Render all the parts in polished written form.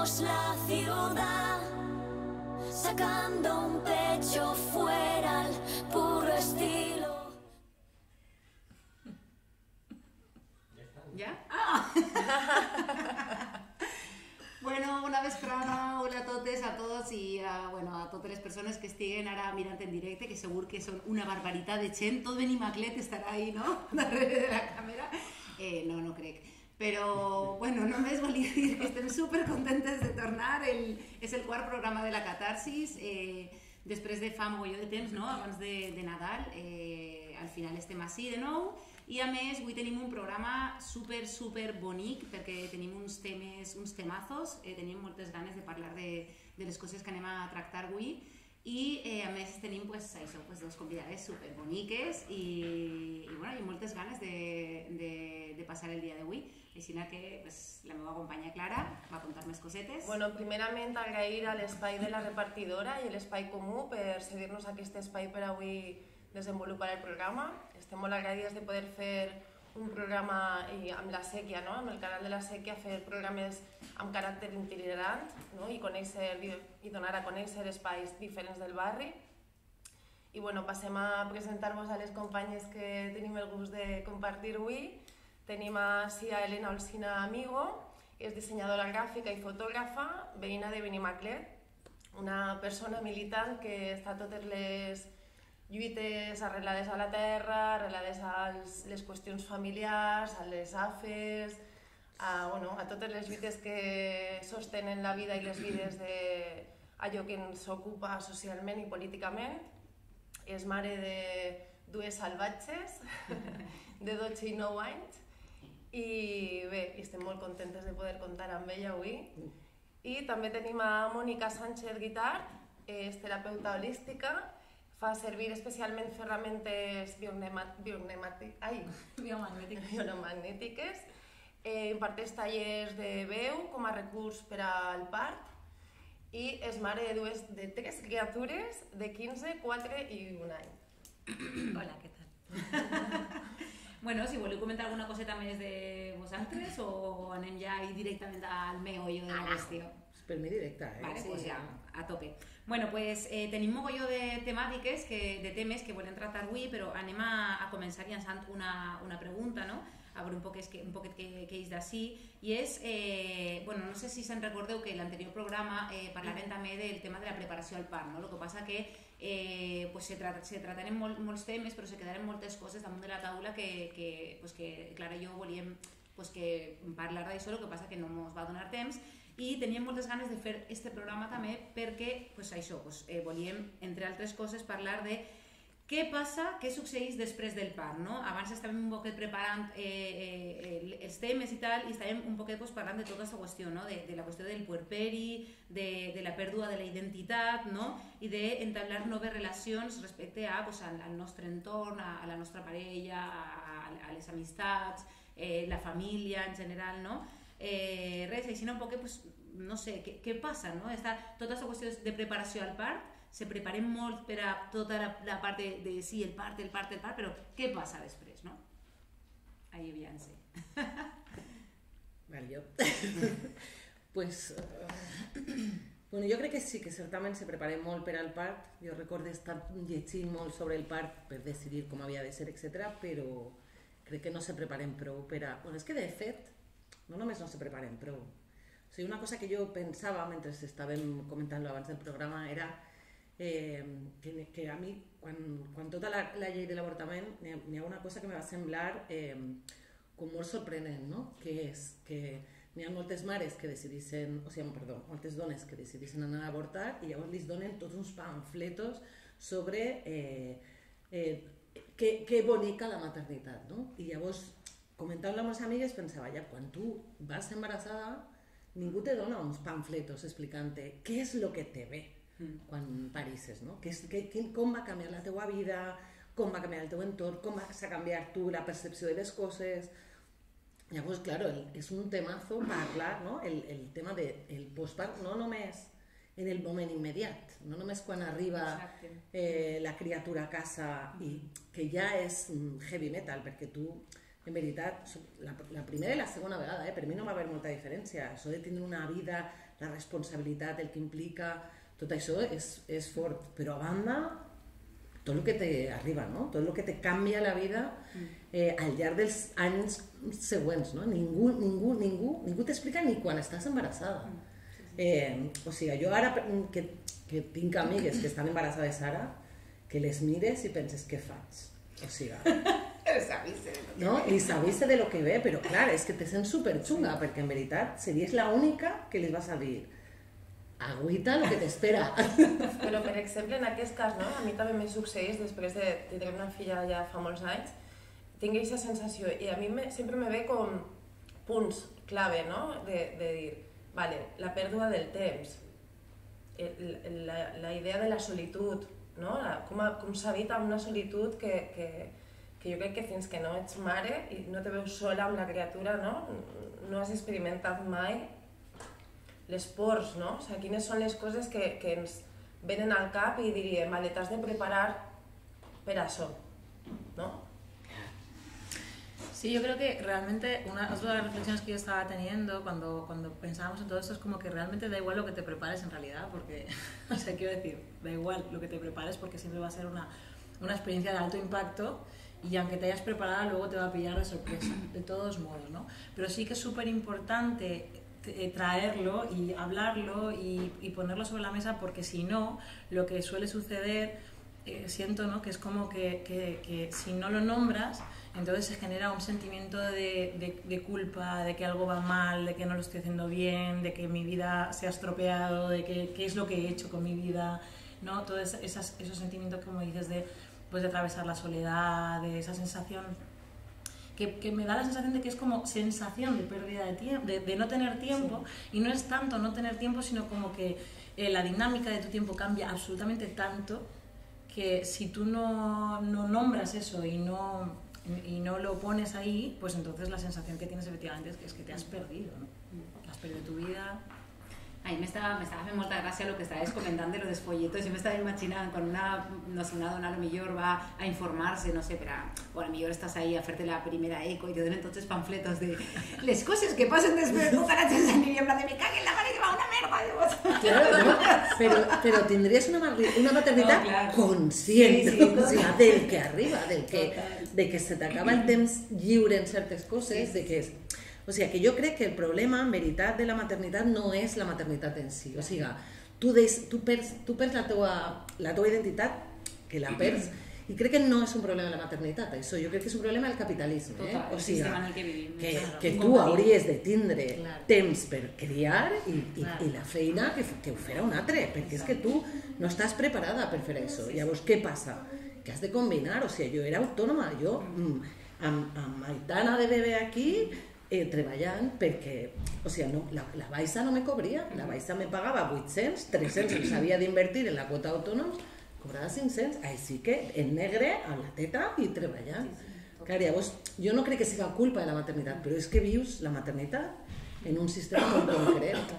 Recorremos la ciudad, sacando un pecho fuera al puro estilo. ¿Ya? Bueno, una vesprada, hola a totes, a tots i a totes les persones que estiguen ara mirant en directe, que segur que són una barbaritat de gent. Tot Benimaclet estarà ahí, no?, darrere de la càmera. No crec. Però, bueno, només volia dir que estem supercontentes de tornar. És el quart programa de la Catarsis. Després de fa mogolló de temps, no?, abans de Nadal. Al final estem així de nou. I a més, avui tenim un programa super bonic perquè tenim uns temazos, tenim moltes ganes de parlar de les coses que anem a tractar avui i a més tenim dos convidades super boniques i moltes ganes de passar el dia d'avui. Així que la meva companya Clara va contar més cosetes. Bueno, primerament agrair a l'espai de la repartidora i l'espai comú per cedir-nos aquest espai per avui desenvolupar el programa. Estem molt agraïdes de poder fer un programa amb la Sèquia, no?, amb el canal de la Sèquia, fer programes amb caràcter itinerant, no?, i donar a conèixer espais diferents del barri. I bueno, passem a presentar-vos a les companyes que tenim el gust de compartir avui. Tenim així a Elena Olcina Amigo, és dissenyadora gràfica i fotògrafa, veïna de Benimaclet, una persona militant que està a totes les lluites arrelades a la terra, arrelades a les qüestions familiars, a les AFES, a totes les lluites que sostenen la vida i les vides d'allò que ens ocupa socialment i políticament. És mare de dues salvatges, de 12 i 9 anys, i bé, estem molt contentes de poder comptar amb ella avui. I també tenim a Mònica Sánchez Guitart, és terapeuta holística, fa servir especialment ferramentes biomagnètiques, imparteix tallers de veu com a recurs per al part i és mare de 3 criatures de 15, 4 i 1 any. Hola, què tal? Bueno, si voleu comentar alguna coseta més de vosaltres o anem ja directament al meollo de la qüestió? Per mi directe, Vale, pues ja, a tope. Bueno, pues tenim mogolló de temàtiques, de temes que volem tractar avui, però anem a començar llançant una pregunta, no?, a veure un poquet que és d'ací, i és, bueno, no sé si se'n recordeu que l'anterior programa parlarem també del tema de la preparació al part, no? El que passa que se trataran molts temes, però se quedaren moltes coses damunt de la taula que Clara i jo volíem parlar d'això, el que passa que no ens va donar temps i teníem moltes ganes de fer este programa també perquè volíem, entre altres coses, parlar de què passa, què succeeix després del part, no? Abans estàvem un poquet preparant els temes i tal, i estàvem un poquet parlant de tota aquesta qüestió, no?, de la qüestió del puerperi, de la pèrdua de la identitat, no?, i d'entablar noves relacions respecte al nostre entorn, a la nostra parella, a les amistats, la família en general, no? Res, així un poquet, no sé, què passa, no? Tota aquesta qüestió de preparació al part, se preparem molt per a tota la part de sí, el part, però què passa després, no? Ahí aviam-se. Vale, jo. Pues, bueno, jo crec que sí, que certament se preparem molt per al part. Jo recordo estar llegint molt sobre el part per decidir com havia de ser, etc. Però crec que no se preparem prou per a... Bueno, és que de fet, no només no se preparen prou. O sigui, una cosa que jo pensava mentre estàvem comentant-lo abans del programa era que a mi, quan tota la llei de l'avortament, n'hi ha una cosa que me va semblar com molt sorprenent, no? Que és que n'hi ha moltes mares que decidissin, moltes dones que decidissin anar a avortar i llavors li donen tots uns pamfletos sobre que bonica la maternitat, no? I llavors, comentant-lo amb les amigues, pensava, ja, quan tu vas embarassada, ningú te dona uns pamfletos explicant-te què és el que te ve quan parisses, no? Com va canviar la teua vida, com va canviar el teu entorn, com vas a canviar tu la percepció de les coses. Llavors, claro, és un temazo parlar, no?, el tema del postpart, no només en el moment immediat, no només quan arriba la criatura a casa, i que ja és heavy metal, perquè tu en veritat, la primera i la segona vegada, per mi no va haver molta diferència. Això de tindre una vida, la responsabilitat, el que implica, tot això és fort. Però a banda, tot el que t'arriba, no? Tot el que te canvia la vida al llarg dels anys següents, no? Ningú t'explica ni quan estàs embarassada. O sigui, jo ara que tinc amigues que estan embarassades ara, que les mires i penses, què faig? O sigui... No? Li s'avisa de lo que ve, però clar, és que te sents superxunga, perquè en veritat series l'única que li vas a dir agüita lo que t'espera. Però, per exemple, en aquest cas, no? A mi també me succeeix, després de tenir una filla ja fa molts anys, tinc aquesta sensació, i a mi sempre me ve com punts clave, no? De dir, vale, la pèrdua del temps, la idea de la solitud, no? Com s'habita una solitud que jo crec que fins que no ets mare i no te veus sola amb la criatura, no has experimentat mai les pors, no? O sigui, quines són les coses que ens venen al cap i diríem, vale, t'has de preparar per això, ¿no? Sí, yo creo que realmente una de las reflexiones que yo estaba teniendo cuando pensábamos en todo esto es como que realmente da igual lo que te prepares en realidad, porque, o sea, quiero decir, da igual lo que te prepares porque siempre va a ser una experiencia de alto impacto y aunque te hayas preparado luego te va a pillar de sorpresa, de todos modos, ¿no? Pero sí que es súper importante traerlo y hablarlo y ponerlo sobre la mesa porque si no, lo que suele suceder, siento, ¿no? Que es como que si no lo nombras, entonces se genera un sentimiento de culpa, de que algo va mal, de que no lo estoy haciendo bien, de que mi vida se ha estropeado, de que qué es lo que he hecho con mi vida, ¿no? Todos esos sentimientos, como dices, de atravesar la soledad, de esa sensación que me da la sensación de que es como sensación de pérdida de tiempo, de no tener tiempo, sí. Y no es tanto no tener tiempo, sino como que la dinámica de tu tiempo cambia absolutamente tanto que si tú no nombras eso y no lo pones ahí, pues entonces la sensación que tienes efectivamente es que te has perdido, ¿no? Has perdido tu vida. A mi m'estava fent molta gràcia el que estaves comentant de los folletos. Jo m'estava imaginant quan una dona a lo millor va a informarse, no sé, o a lo millor estàs ahí a fer-te la primera eco i te donen tots els pamfletos de les coses que passen després d'un caratge de nivell, en plan de me cague en la mare que va una merda. Claro, no, pero tendrías una maternidad consciente, sí, o sea, del que arriba, de que se t'acaba el temps lliure en certes coses, de que és... O sigui, que jo crec que el problema, en veritat, de la maternitat no és la maternitat en si. O sigui, tu perds la teua identitat, que la perds, i crec que no és un problema de la maternitat, això. Jo crec que és un problema del capitalisme. Total, o sigui, que vivim, tu hauries de tindre temps per criar i la feina que ho farà un altre, perquè és que tu no estàs preparada per fer això. Llavors, què passa? Que has de combinar. O sigui, jo era autònoma, jo amb Aitana de bebè aquí, treballant perquè, o sigui, la Baixa no me cobria, la Baixa me pagava 800, 300 els havia d'invertir en la quota autònoms, cobrava 500, així que en negre, a la teta i treballant. Clar, llavors, jo no crec que sigui culpa de la maternitat, però és que vius la maternitat en un sistema molt concret.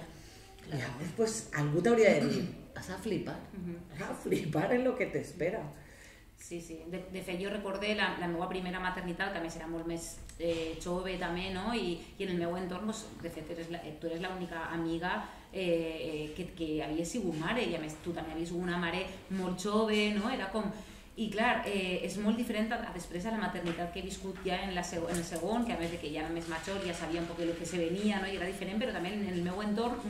Llavors, pues, algú t'hauria de dir, has a flipar en lo que t'espera. Sí, sí. De fet, jo recordé la meva primera maternitat, que a més era molt més jove també, no? I en el meu entorn, de fet, tu eres l'única amiga que havia sigut mare, i a més tu també havies sigut una mare molt jove, no? Era com... I clar, és molt diferent després a la maternitat que he viscut ja en el segon, que a més de que ja era més major, ja sabia un poc el que se venia, no? I era diferent, però també en el meu entorn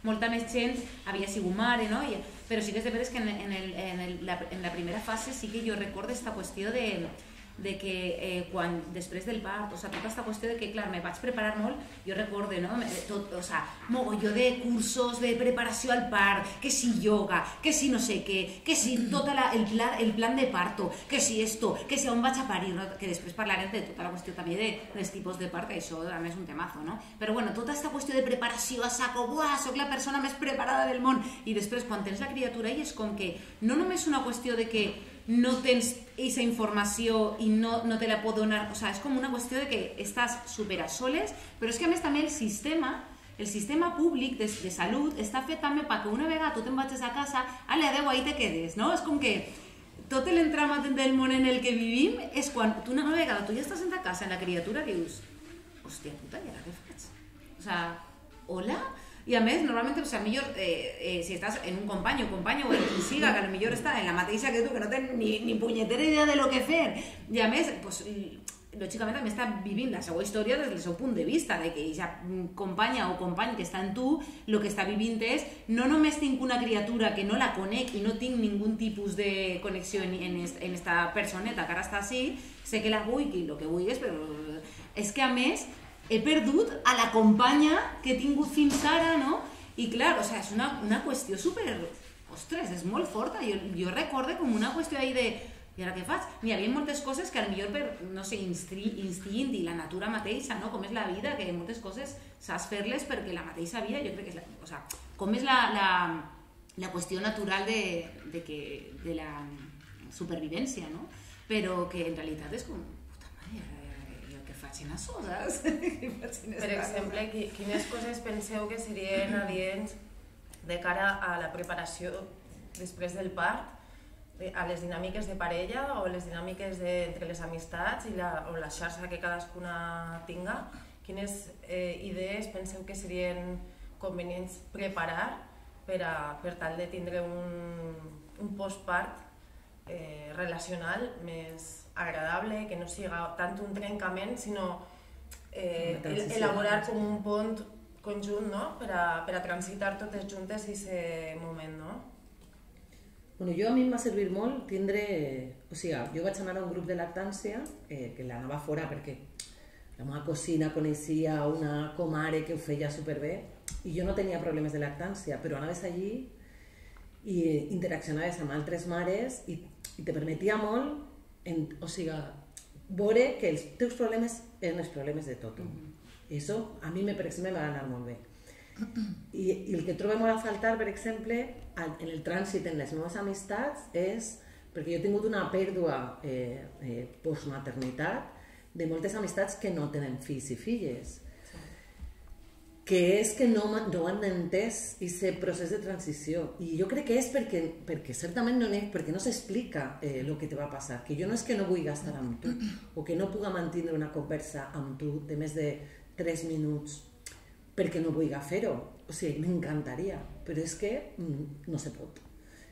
molta més gent havia sigut mare, no? Però sí que és de veres que en la primera fase sí que jo recordo aquesta qüestió de que quan després del part, o sigui, tota aquesta qüestió de que, clar, me vaig preparar molt, jo recorde, no? Tot, o sigui, mogolló de cursos de preparació al part, que si yoga, que si no sé què, que si tot el plan de parto, que si esto, que si on vaig a parir, no? Que després parlarem de tota la qüestió també dels tipus de part, que això a més és un temazo, no? Però bueno, tota aquesta qüestió de preparació a saco, buah, soc la persona més preparada del món, i després quan tens la criatura i és com que no només una qüestió de que no tens aquesta informació i no te la pot donar, o sigui, és com una qüestió de que estàs super a soles, però és que a més també el sistema públic de salut està fet també perquè una vegada tu te'n vagis a casa, a la 10 ahí te quedes, no? És com que tot l'entramat del món en el que vivim és quan tu una vegada tu ja estàs en ta casa, en la criatura, que dius, hòstia puta, i ara què faig? O sea, hola? I a més, normalment, o sea, millor, si estàs en un company o companya o en qui siga, que millor està en la mateixa que tu, que no tens ni punyetera idea de lo que fer, i a més, pues, lògicament també està vivint la seva història des del seu punt de vista, de que aquesta companya o company que està en tu, el que està vivint és, no només tinc una criatura que no la conec i no tinc ningun tipus de connexió en esta personeta que ara està així, sé que la vull i el que vull és, però és que a més he perdut a la companya que he tingut fins ara, no? I clar, o sea, és una qüestió super... Ostres, és molt forta. Jo recordo com una qüestió ahí de... I ara què faig? N'hi havia moltes coses que potser per, no sé, instint i la natura mateixa, no? Com és la vida, que moltes coses saps fer-les perquè la mateixa vida, jo crec que és... O sea, com és la qüestió natural de la supervivència, no? Però que en realitat és com... En això, saps? Per exemple, quines coses penseu que serien adients de cara a la preparació després del part, a les dinàmiques de parella o les dinàmiques entre les amistats o la xarxa que cadascuna tinga? Quines idees penseu que serien convenients preparar per tal de tindre un postpart relacional més agradable, que no siga tant un trencament, sinó elaborar com un pont conjunt, no? Per a transitar totes juntes aquest moment, no? Bueno, jo a mi em va servir molt tindre... O sigui, jo vaig anar a un grup de lactància, que l'anava fora perquè la meva cosina coneixia una comare que ho feia superbé i jo no tenia problemes de lactància, però anaves allí i interaccionaves amb altres mares i te permetia molt veure que els teus problemes eren els problemes de tothom. I això a mi, per exemple, me va anar molt bé. I el que trobo molt a faltar, per exemple, en el trànsit en les meves amistats és perquè jo he tingut una pèrdua postmaternitat de moltes amistats que no tenen fills i filles, que és que no han entès aquest procés de transició. I jo crec que és perquè certament perquè no s'explica el que te va passar, que jo no és que no vull estar amb tu o que no puga mantenir una conversa amb tu de més de 3 minuts perquè no vull fer-ho. O sigui, m'encantaria, però és que no se pot.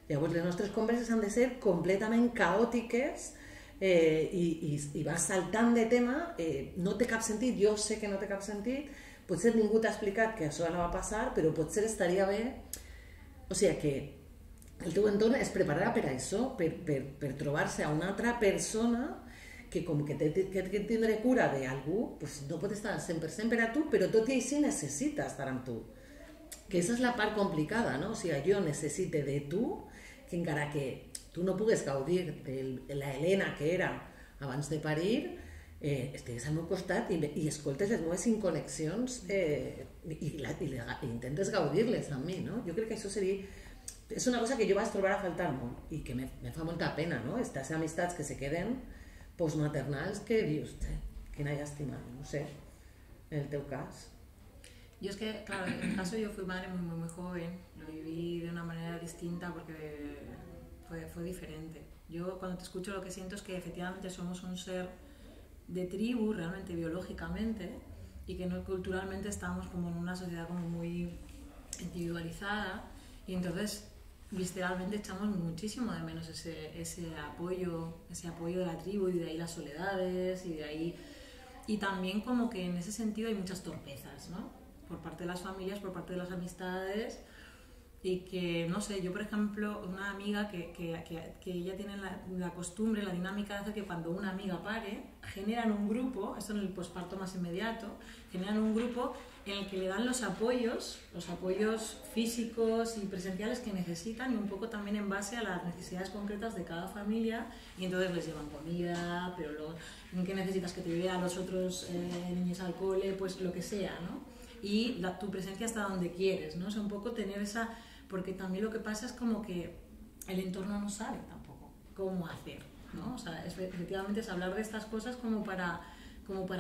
Llavors les nostres converses han de ser completament caòtiques i vas saltant de tema, no té cap sentit, jo sé que no té cap sentit, potser ningú t'ha explicat que això anava a passar, però potser estaria bé, o sigui que el teu entorn es prepararà per a això, per trobar-se a una altra persona que com que tindrà cura d'algú, pues no pot estar al 100% per a tu, però tot i així necessita estar amb tu. Que aquesta és la part complicada, no? O sigui, jo necessite de tu, que encara que tu no pugues gaudir de la Helena que era abans de parir, estigues al meu costat i escoltes les meves inconnexions i intentes gaudir-les amb mi, no? Jo crec que això seria... És una cosa que jo vaig trobar a faltar molt i que me fa molta pena, no? Estas amistats que se queden postmaternals que dius, quina llàstima, no sé, en el teu cas. Yo es que, claro, en mi caso yo fui madre muy joven, lo viví de una manera distinta porque fue diferente. Yo cuando te escucho lo que siento es que efectivamente somos un ser de tribu, realmente biológicamente, y que no culturalmente estamos como en una sociedad como muy individualizada, y entonces visceralmente echamos muchísimo de menos ese apoyo de la tribu, y de ahí las soledades, y de ahí... Y también como que en ese sentido hay muchas torpezas, ¿no? Por parte de las familias, por parte de las amistades, y que, no sé, yo por ejemplo, una amiga que ella tiene la costumbre, la dinámica de hacer que cuando una amiga pare, generan un grupo, esto en el posparto más inmediato, generan un grupo en el que le dan los apoyos físicos y presenciales que necesitan, y un poco también en base a las necesidades concretas de cada familia, y entonces les llevan comida, pero luego, ¿qué necesitas? Que te lleve a los otros niños al cole, pues lo que sea, ¿no? Y tu presencia hasta donde quieres, ¿no? O sea, un poco tener esa... Porque también lo que pasa es como que el entorno no sabe tampoco cómo hacer, ¿no? O sea, efectivamente es hablar de estas cosas como para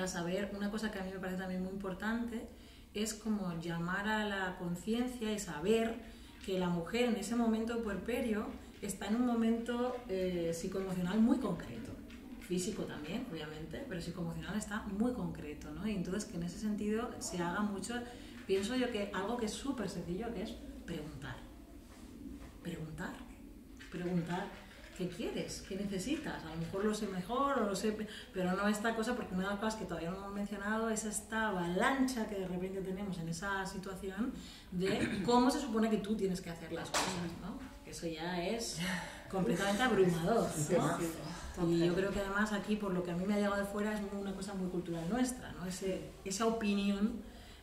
saber. Una cosa que a mí me parece también muy importante es como llamar a la conciencia y saber que la mujer en ese momento puerperio está en un momento psicoemocional muy concreto. Físico también, obviamente, pero psicoemocional está muy concreto, ¿no? Y entonces que en ese sentido se haga mucho, pienso yo que algo que es súper sencillo, que es preguntar. Preguntar qué quieres, qué necesitas. A lo mejor lo sé mejor o lo sé, pero no esta cosa, porque una de las cosas que todavía no hemos mencionado es esta avalancha que de repente tenemos en esa situación de cómo se supone que tú tienes que hacer las cosas, ¿no? Eso ya es completamente abrumador, ¿no? Y yo creo que además aquí, por lo que a mí me ha llegado de fuera, es una cosa muy cultural nuestra, ¿no? Esa opinión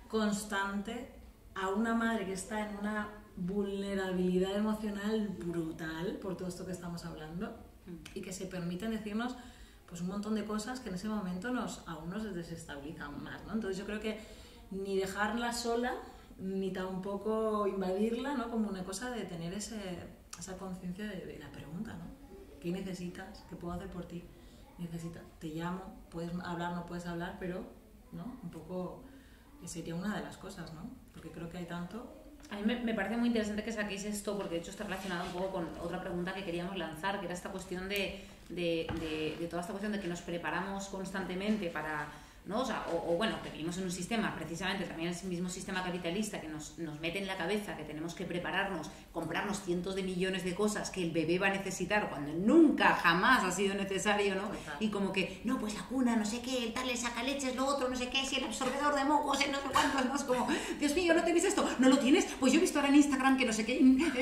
constante a una madre que está en una vulnerabilidad emocional brutal por todo esto que estamos hablando y que se permiten decirnos pues un montón de cosas que en ese momento aún nos desestabilizan más, ¿no? Entonces yo creo que ni dejarla sola ni tampoco invadirla, ¿no? Como una cosa de tener esa conciencia de la pregunta, ¿no? ¿Qué necesitas? ¿Qué puedo hacer por ti? Necesitas, te llamo, puedes hablar, no puedes hablar, pero ¿no? Un poco sería una de las cosas, ¿no? Porque creo que hay tanto. A mí me parece muy interesante que saquéis esto, porque de hecho está relacionado un poco con otra pregunta que queríamos lanzar, que era esta cuestión de toda esta cuestión de que nos preparamos constantemente para, ¿no? O bueno, que vivimos en un sistema, precisamente también el mismo sistema capitalista, que nos mete en la cabeza que tenemos que prepararnos, comprarnos cientos de millones de cosas que el bebé va a necesitar cuando nunca, jamás ha sido necesario, ¿no? Total. Y como que, no, pues la cuna, no sé qué, el tal, el sacaleches, lo otro, no sé qué, si el absorbedor de mocos, no sé cuántos, ¿no? Es como, Dios mío, ¿no tenéis esto? ¿No lo tienes? Pues yo he visto ahora en Instagram que no sé qué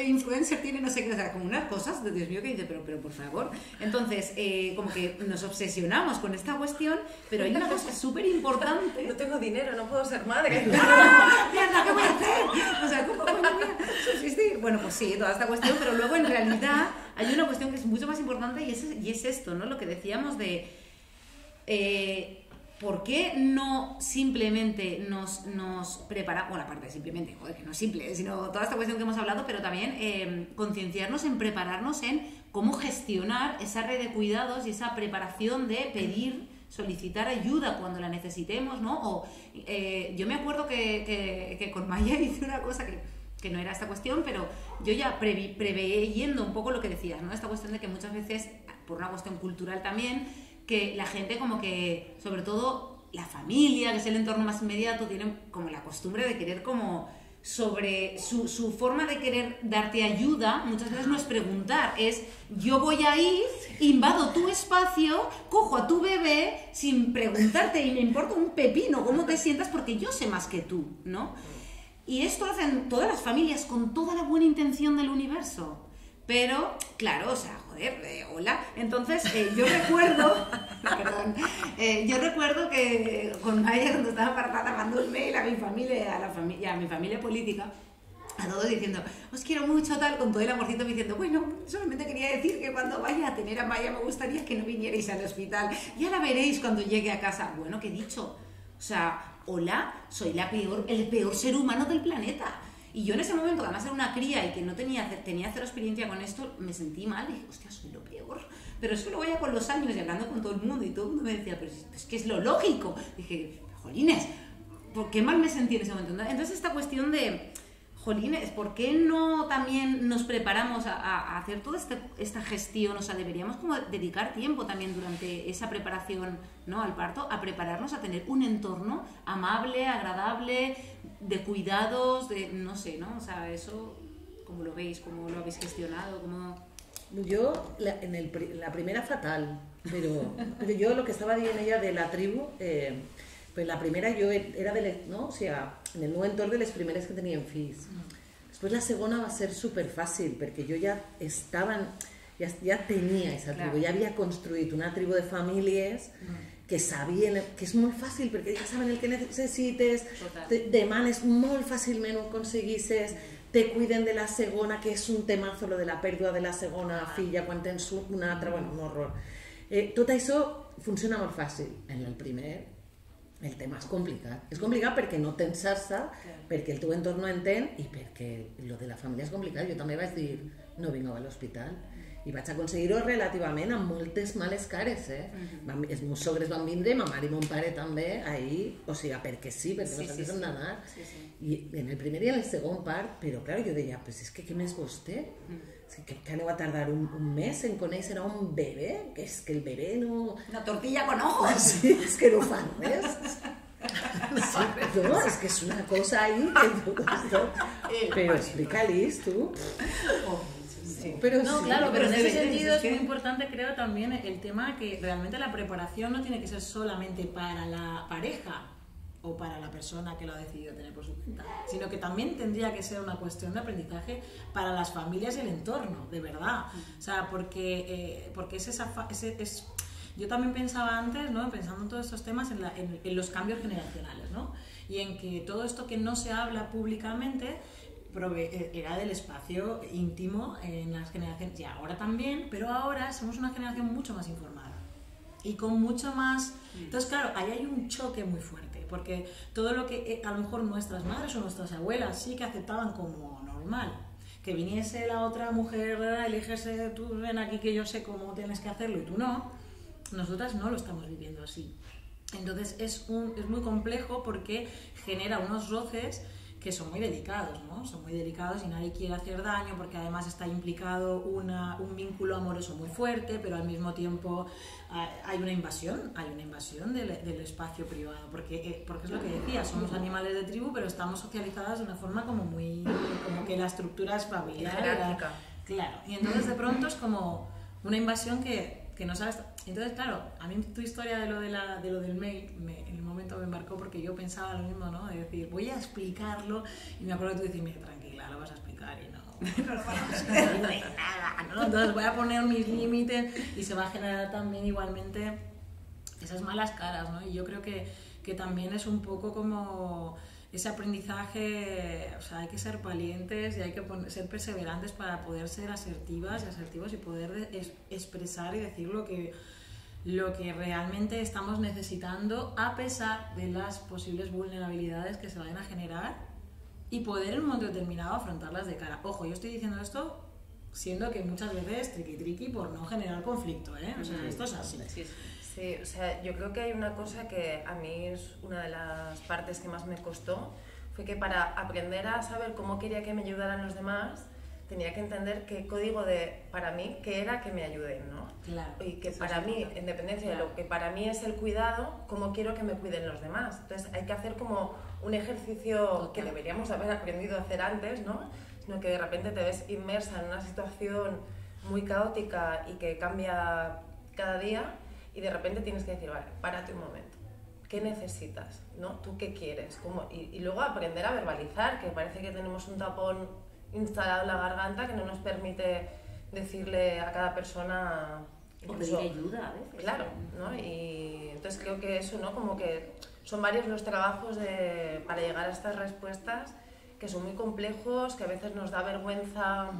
influencer tiene, no sé qué, o sea, como unas cosas de Dios mío que dice, pero por favor. Entonces, como que nos obsesionamos con esta cuestión, pero hay una cosa súper importante. No tengo dinero, no puedo ser madre. Mierda, ¿qué voy a hacer? O sea, ¿cómo voy a subsistir? Bueno, pues sí, toda esta cuestión, pero luego en realidad hay una cuestión que es mucho más importante y es esto, ¿no? Lo que decíamos de ¿por qué no simplemente nos preparamos? Bueno, aparte de simplemente, joder, que no es simple, sino toda esta cuestión que hemos hablado, pero también concienciarnos en prepararnos en cómo gestionar esa red de cuidados y esa preparación de pedir, solicitar ayuda cuando la necesitemos, ¿no? O yo me acuerdo que con Maya hice una cosa que no era esta cuestión, pero yo ya preveyendo un poco lo que decías, ¿no? Esta cuestión de que muchas veces, por una cuestión cultural también, que la gente como que, sobre todo la familia, que es el entorno más inmediato, tiene como la costumbre de querer como sobre su forma de querer darte ayuda, muchas veces no es preguntar, es yo voy a ir, invado tu espacio, cojo a tu bebé sin preguntarte y me importa un pepino cómo te sientas porque yo sé más que tú, ¿no? Y esto hacen todas las familias con toda la buena intención del universo. Pero, claro, o sea, joder, hola. Entonces, yo recuerdo, perdón, yo recuerdo que con Maya, cuando estaba apartada, mandó un mail a mi familia, a mi familia política, a todos diciendo, os quiero mucho, tal, con todo el amorcito, me diciendo, bueno, solamente quería decir que cuando vaya a tener a Maya me gustaría que no vinierais al hospital. Ya la veréis cuando llegue a casa. Bueno, ¿qué he dicho? O sea, hola, soy el peor ser humano del planeta. Y yo en ese momento, además era una cría y que no tenía cero experiencia con esto, me sentí mal, dije, hostia, soy lo peor. Pero eso luego ya con los años y hablando con todo el mundo y todo el mundo me decía, pero es que es lo lógico. Dije, jolines, ¿por qué mal me sentí en ese momento? Entonces esta cuestión de, jolines, ¿por qué no también nos preparamos a hacer toda esta gestión? O sea, deberíamos como dedicar tiempo también durante esa preparación, ¿no?, al parto, a prepararnos a tener un entorno amable, agradable, de cuidados, de no sé, ¿no? O sea, eso, ¿cómo lo veis? ¿Cómo lo habéis gestionado? ¿Cómo...? Yo, la primera fatal, pero yo lo que estaba diciendo ella de la tribu, pues la primera yo era ¿no? O sea, en el nuevo entorno de las primeras que tenían fills. Después la segunda va a ser súper fácil, porque yo ya ya tenía esa tribu, claro. Ya había construido una tribu de familias que sabien que és molt fàcil perquè ja saben el que necessites, demanes molt fàcilment ho aconseguisses, te cuiden de la segona, que és un temazo lo de la pèrdua de la segona filla quan tens una altra, bueno, un horror. Tot això funciona molt fàcil. En el primer, el tema és complicat. És complicat perquè no tens xarxa, perquè el teu entorn no entén i perquè lo de la família és complicat. Jo també vaig dir, no vinc a l'hospital. I vaig aconseguir-ho relativament amb moltes males cares, Els meus sogres van vindre, ma mare i mon pare també, ahir, o sigui, perquè sí, perquè nosaltres hem d'anar. I en el primer i en el segon part, però, clar, jo deia, pues és que què més vols té? Que aneu a tardar un mes en conèixer a un bebè, que és que el bebè no... Una tortilla con ojos. Sí, és que no fan res. No, es que es una cosa ahí pero explícales tú. Pero no, sí, claro, pero en ese sentido es muy importante, creo, también el tema que realmente la preparación no tiene que ser solamente para la pareja o para la persona que lo ha decidido tener por su cuenta, sino que también tendría que ser una cuestión de aprendizaje para las familias y el entorno, de verdad. O sea, porque es yo también pensaba antes, ¿no? Pensando en todos estos temas, en los cambios generacionales, ¿no? Y en que todo esto que no se habla públicamente era del espacio íntimo en las generaciones, y ahora también, pero ahora somos una generación mucho más informada y con mucho más... Entonces, claro, ahí hay un choque muy fuerte, porque todo lo que a lo mejor nuestras madres o nuestras abuelas sí que aceptaban como normal, que viniese la otra mujer, eligiese, tú ven aquí que yo sé cómo tienes que hacerlo y tú no, nosotras no lo estamos viviendo así. Entonces es muy complejo porque genera unos roces que son muy delicados, ¿no? Son muy delicados y nadie quiere hacer daño porque además está implicado un vínculo amoroso muy fuerte, pero al mismo tiempo hay una invasión del espacio privado, porque es lo que decía, somos animales de tribu, pero estamos socializadas de una forma como que la estructura es familiar. Claro, y entonces de pronto es como una invasión que no sabes. Entonces, claro, a mí tu historia de lo del mail en el momento me marcó porque yo pensaba lo mismo, ¿no? De decir, voy a explicarlo, y me acuerdo que tú decís, mira, tranquila, lo vas a explicar y no lo vamos a explicar, no hay nada, ¿no? Entonces voy a poner mis límites y se va a generar también igualmente esas malas caras, ¿no? Y yo creo que también es un poco como ese aprendizaje, o sea, hay que ser valientes y hay que ser perseverantes para poder ser asertivas y asertivos y poder expresar y decir lo que realmente estamos necesitando a pesar de las posibles vulnerabilidades que se vayan a generar y poder en un momento determinado afrontarlas de cara. Ojo, yo estoy diciendo esto siendo que muchas veces triqui por no generar conflicto, ¿eh? O sea, esto es así. Sí, o sea, yo creo que hay una cosa que a mí es una de las partes que más me costó, fue que para aprender a saber cómo quería que me ayudaran los demás, tenía que entender qué código para mí, qué era que me ayuden, ¿no? Claro. Y que para mí, en dependencia de lo que para mí es el cuidado, cómo quiero que me cuiden los demás. Entonces hay que hacer como un ejercicio que deberíamos haber aprendido a hacer antes, ¿no? Sino que de repente te ves inmersa en una situación muy caótica y que cambia cada día, y de repente tienes que decir, vale, párate un momento, ¿qué necesitas? ¿No? ¿Tú qué quieres? Y luego aprender a verbalizar, que parece que tenemos un tapón instalado en la garganta que no nos permite decirle a cada persona... O pedir ayuda a veces. Claro, ¿no? Y entonces creo que eso, ¿no? Como que son varios los trabajos para llegar a estas respuestas que son muy complejos, que a veces nos da vergüenza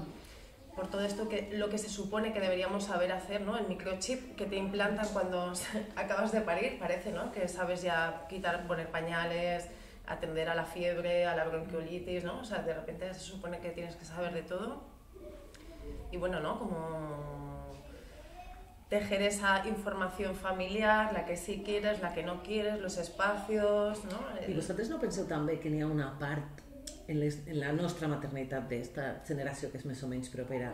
por todo esto, lo que se supone que deberíamos saber hacer, ¿no? El microchip que te implantan cuando acabas de parir, parece, ¿no? Que sabes ya poner pañales, atender a la fiebre, a la bronquiolitis, ¿no? O sea, de repente se supone que tienes que saber de todo. Y bueno, ¿no? Como tejer esa información familiar, la que sí quieres, la que no quieres, los espacios, ¿no? I vosaltres no penseu també que n'hi ha una part en la nostra maternitat d'esta generació que és més o menys propera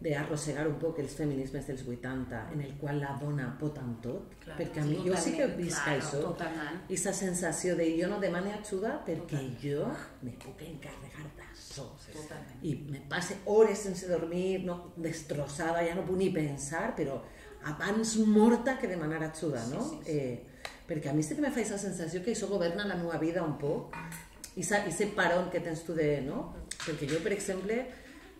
d'arrossegar un poc els feminismes dels 80 en el qual la dona pot amb tot? Clar, perquè a mi jo sí que visc això, aquesta sensació de jo no demane ajuda perquè jo me puc encarregar d'això i me passe hores sense dormir, no, destrossada, ja no puc ni pensar, però abans morta que demanar ajuda, no? Perquè a mi sí que me fa aquesta sensació que això governa la meva vida un poc, i aquest paron que tens tu de... no? Perquè jo, per exemple,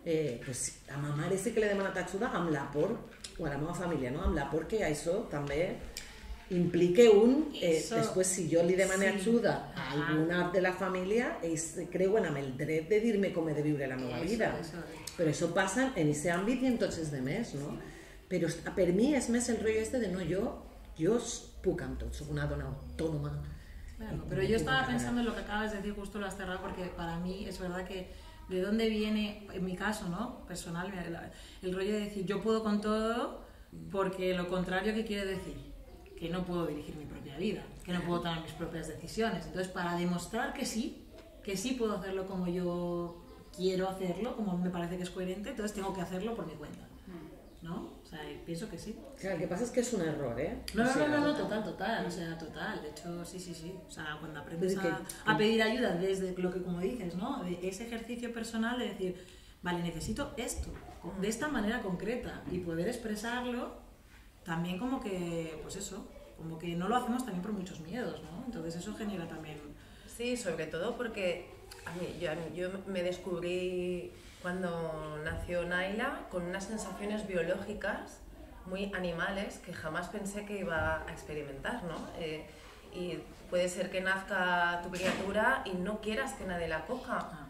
pues, a ma mare sí que l'he demanat ajuda amb la por, o a la meva família, no? Amb la por que això també implica després, si jo li demane ajuda a alguna de la família, ells creuen amb el dret de dir-me com he de viure la meva vida. Però això passa en aquest àmbit i en tots els demés, no? Però per mi és més el rotllo este de no, jo puc amb tot, soc una dona autònoma. Claro, pero yo estaba pensando en lo que acabas de decir, justo lo has cerrado, porque para mí es verdad que ¿De dónde viene, en mi caso, ¿no? Personal, el rollo de decir yo puedo con todo, porque lo contrario, ¿qué quiere decir? Que no puedo dirigir mi propia vida, que no puedo tomar mis propias decisiones. Entonces, para demostrar que sí puedo hacerlo como yo quiero hacerlo, como me parece que es coherente, entonces tengo que hacerlo por mi cuenta, ¿no? O sea, pienso que sí. Claro, lo que pasa es que es un error, ¿eh? No, O sea, total, o sea, total. De hecho, sí. O sea, cuando aprendes a pedir ayuda desde lo que, como dices, ¿no? De ese ejercicio personal de decir, vale, necesito esto, de esta manera concreta, y poder expresarlo, también como que, pues eso, como que no lo hacemos también por muchos miedos, ¿no? Entonces eso genera también... Sí, sobre todo porque yo me descubrí cuando nació Naila con unas sensaciones biológicas muy animales que jamás pensé que iba a experimentar, ¿no? Y puede ser que nazca tu criatura y no quieras que nadie la coja.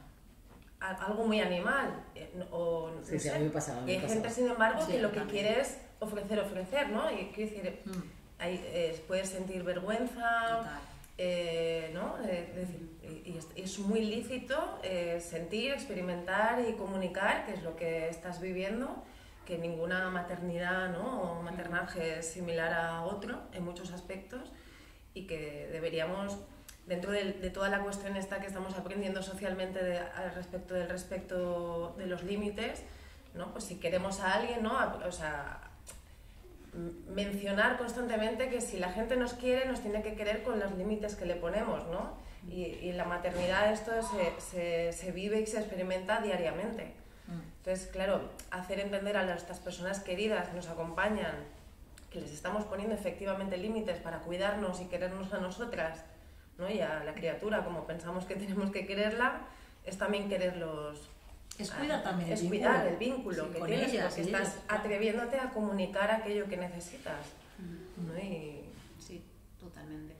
Algo muy animal. O, no sé. A mí me pasaba. Y hay gente, sin embargo, que lo que quiere es ofrecer, ¿no? Y quiero decir, puedes sentir vergüenza, ¿no? Y es muy lícito sentir, experimentar y comunicar qué es lo que estás viviendo, que ninguna maternidad, ¿no? O maternaje es similar a otro en muchos aspectos, y que deberíamos, dentro de toda la cuestión esta que estamos aprendiendo socialmente al respecto del respeto de los límites, ¿no? Pues si queremos a alguien, ¿no? O sea, mencionar constantemente que si la gente nos quiere, nos tiene que querer con los límites que le ponemos, ¿no? Y en la maternidad esto se vive y se experimenta diariamente. Entonces, claro, hacer entender a estas personas queridas que nos acompañan que les estamos poniendo efectivamente límites para cuidarnos y querernos a nosotras, ¿no? Y a la criatura como pensamos que tenemos que quererla, es también quererlos. Es cuidar también es cuidar el vínculo sí, que con tienes, ellas, porque estás atreviéndote a comunicar aquello que necesitas, ¿no? Sí, totalmente.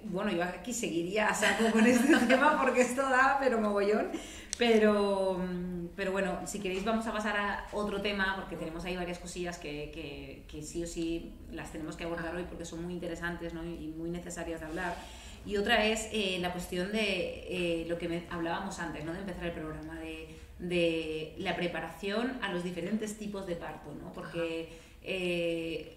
Bueno, yo aquí seguiría a saco con este tema porque esto da, pero mogollón. Pero bueno, si queréis vamos a pasar a otro tema, porque tenemos ahí varias cosillas que sí o sí las tenemos que abordar hoy porque son muy interesantes, ¿no? Y muy necesarias de hablar. Y otra es la cuestión de lo que hablábamos antes, ¿no? De empezar el programa, de la preparación a los diferentes tipos de parto, ¿no? Porque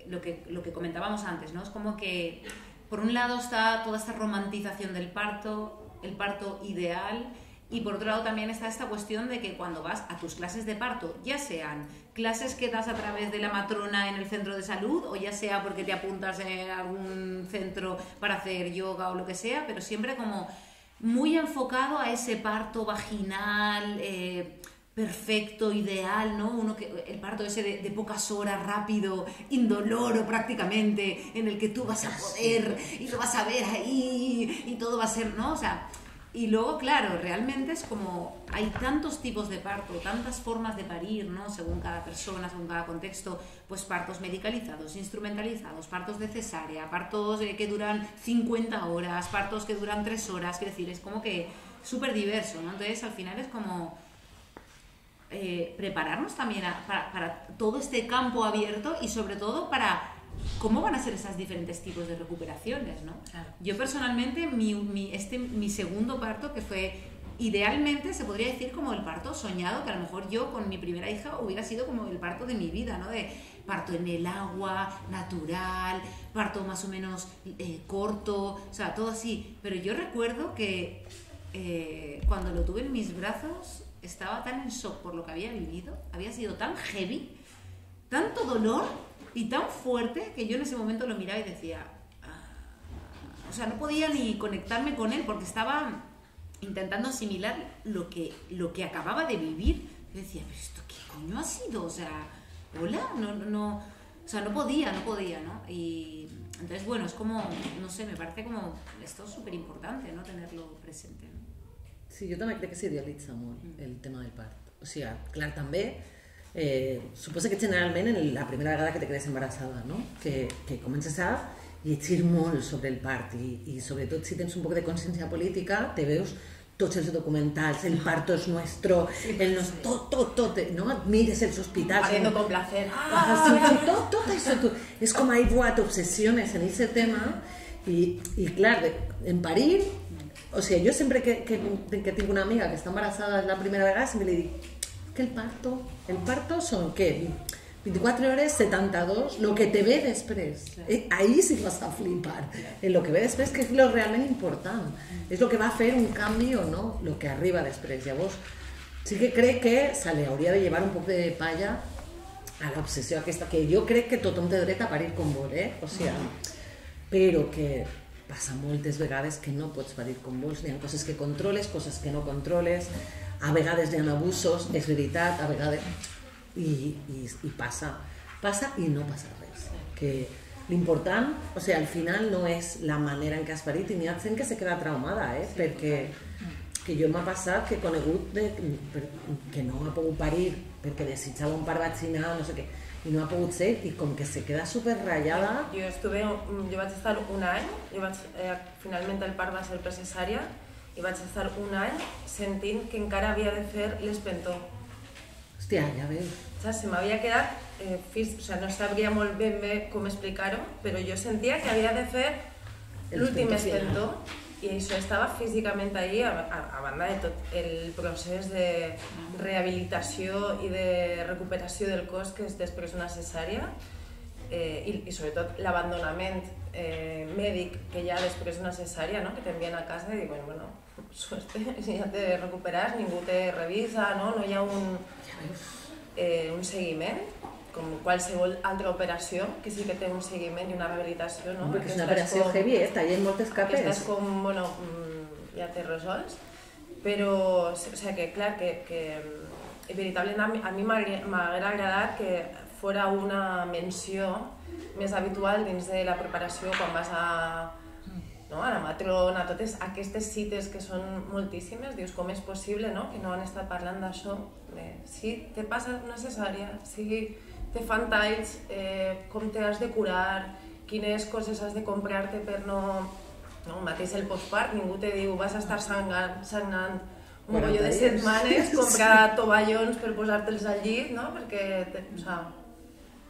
lo que comentábamos antes, ¿no? Es como que por un lado está toda esta romantización del parto, el parto ideal, y por otro lado también está esta cuestión de que cuando vas a tus clases de parto, ya sean clases que das a través de la matrona en el centro de salud, o ya sea porque te apuntas en algún centro para hacer yoga o lo que sea, pero siempre como muy enfocado a ese parto vaginal, perfecto, ideal, ¿no? El parto ese de pocas horas, rápido, indoloro prácticamente, en el que tú vas a poder y lo vas a ver ahí y todo va a ser, ¿no? O sea, y luego, claro, realmente es como hay tantos tipos de parto, tantas formas de parir, ¿no? Según cada persona, según cada contexto, pues partos medicalizados, instrumentalizados, partos de cesárea, partos que duran 50 horas, partos que duran 3 horas, quiero decir, es como que súper diverso, ¿no? Entonces, al final es como prepararnos también para todo este campo abierto y sobre todo para cómo van a ser esos diferentes tipos de recuperaciones, ¿no? Claro. Yo personalmente, mi segundo parto, que fue idealmente, se podría decir como el parto soñado, que a lo mejor yo con mi primera hija hubiera sido como el parto de mi vida, ¿no? De parto en el agua, natural, parto más o menos corto, o sea, todo así. Pero yo recuerdo que cuando lo tuve en mis brazos estaba tan en shock por lo que había vivido, había sido tan heavy, tanto dolor y tan fuerte que yo en ese momento lo miraba y decía, o sea, no podía ni conectarme con él porque estaba intentando asimilar lo que acababa de vivir. Yo decía, pero esto qué coño ha sido, o sea, hola, no, o sea, no podía, ¿no? Y entonces, bueno, es como, no sé, me parece como esto es súper importante, ¿no? Tenerlo presente, ¿no? Sí, jo també crec que s'idealitza molt el tema del part. O sigui, clar, també suposa que generalment en la primera vegada que te quedes embarassada, no? que comences a llegir molt sobre el part i sobretot si tens un poc de consciència política te veus tots els documentals, el parto es nuestro, tot, no? Mires els hospitals... Haciendo con placer. Tot això, és com hay te obsesiones en ese tema i clar, en parir O sigui, jo sempre que tinc una amiga que està embarassada la primera vegada, sempre li dic que el parto són, què? 24 hores, 72, lo que te ve després. Ahí sí que vas a flipar. En lo que ve després, que és lo realment important. És lo que va fer un canvi o no, lo que arriba després. Llavors, sí que crec que se li hauria de llevar un poc de palla a l'obsessió aquesta, que jo crec que tothom té dret a parir com vol, o sigui, però que passa moltes vegades que no pots parir com vols, n'hi ha coses que controles, coses que no controles, a vegades n'hi ha abusos, és veritat, a vegades... I passa i no passa res. Que l'important, o sigui, al final no és la manera en què has parit, i n'hi ha gent que se queda traumada, perquè que jo m'ha passat que he conegut que no ha pogut parir perquè desitjava un part vaginal, no sé què, i no ha pogut ser, i com que se queda super ratllada. Jo vaig estar un any, finalment el part va ser per cesària, i vaig estar un any sentint que encara havia de fer l'espentó. Hòstia, ja veus. Se m'havia quedat, no sabria molt ben bé com explicar-ho, però jo sentia que havia de fer l'últim espentó, i això estava físicament allí, a banda de tot el procés de rehabilitació i de recuperació del cos que és després d'una cesària, i sobretot l'abandonament mèdic que hi ha després d'una cesària, que t'envien a casa i diuen, bueno, suerte, ja te recuperas, ningú te revisa, no hi ha un seguiment, com qualsevol altra operació, que sí que té un seguiment i una rehabilitació, no? Perquè és una operació heavy, hi ha moltes capes. Estàs com, bueno, ja te resols, però, o sigui, que clar, que veritablement a mi m'haguera agradat que fora una menció més habitual dins de la preparació quan vas a la matrona, totes aquestes cites que són moltíssimes, dius com és possible que no han estat parlant d'això, si te passa una cesària, si te fan talls, com te has de curar, quines coses has de comprar-te per no... mateix el postpart, ningú te diu vas a estar sagnant un bollo de setmanes, comprar tovallons per posar-te'ls al llit, perquè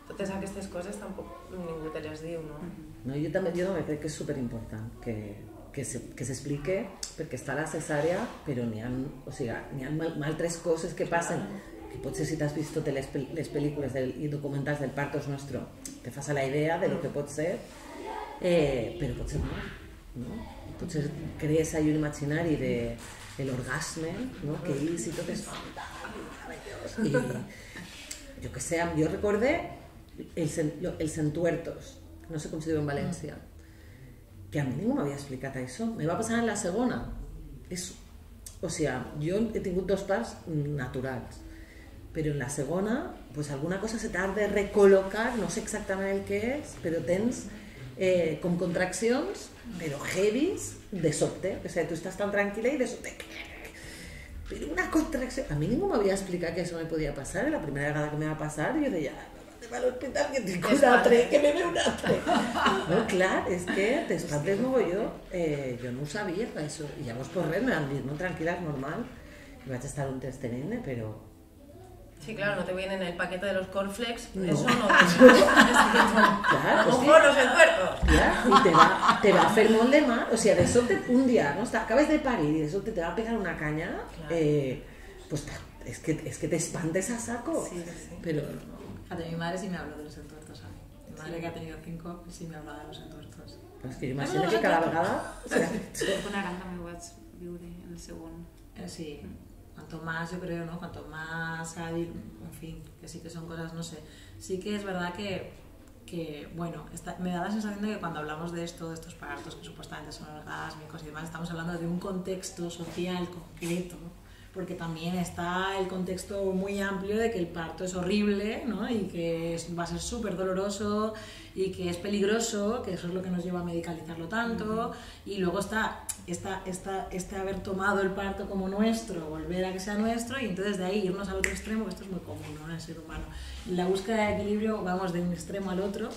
totes aquestes coses tampoc ningú te les diu, no? Jo també crec que és superimportant que s'explique, perquè està la cesària, però n'hi ha altres coses que passen, que potser si t'has vist totes les pel·lícules i documentals del Partos Nuestro te fas a la idea de lo que pot ser, però potser no? Potser crees ahí un imaginari de l'orgasme, que ells i tot és meravellós, i jo què sé, jo recorde els entuertos, no sé com se diu en València, que a mi ningú m'havia explicat això. Me va passar en la segona. O sigui, jo he tingut 2 parts naturals, però en la segona, alguna cosa se t'ha de recol·locar, no sé exactament el que és, però tens com contraccions, però heavies, de sobte. O sigui, tu estàs tan tranquil·la i de sobte... Però una contracció... A mi ningú m'havia explicat que això me podia passar. La primera vegada que me va passar, jo deia... a l'hospital que tinc un altre, que me ve un altre. No, clar, és que t'espantes mogolló. Jo no ho sabia, això. I llavors, pues res, me van dir, no, tranquil·la, és normal. I vaig estar un test tenint, però... Sí, claro, no te vienen el paquete de los cornflakes, no. Eso no. Claro, ¡ojo, los entuertos! Clar, i te va fer molt de mal. O sigui, de sobte, un dia, no? Acabes de parir i de sobte te va pegar una canya, pues es que te espantes a saco. Sí. Pero... Mi madre sí me habló de los entuertos. Mi madre que ha tenido 5 sí me hablaba de los entuertos. Pues que yo imagino que cada vegada... Con Aranda me vaig viure en el segon. Sí, cuanto más yo creo, ¿no? Cuanto más hábil, en fin, que sí que son cosas, no sé. Sí que es verdad que bueno, me da la sensación de que cuando hablamos de esto, de estos partos que supuestamente son orgásmicos y demás, estamos hablando de un contexto social concreto, porque también está el contexto muy amplio de que el parto es horrible, ¿no? Y que va a ser súper doloroso y que es peligroso, que eso es lo que nos lleva a medicalizarlo tanto, y luego está este haber tomado el parto como nuestro, volver a que sea nuestro, y entonces de ahí irnos al otro extremo, que esto es muy común, ¿no? En el ser humano. En la búsqueda de equilibrio vamos de un extremo al otro,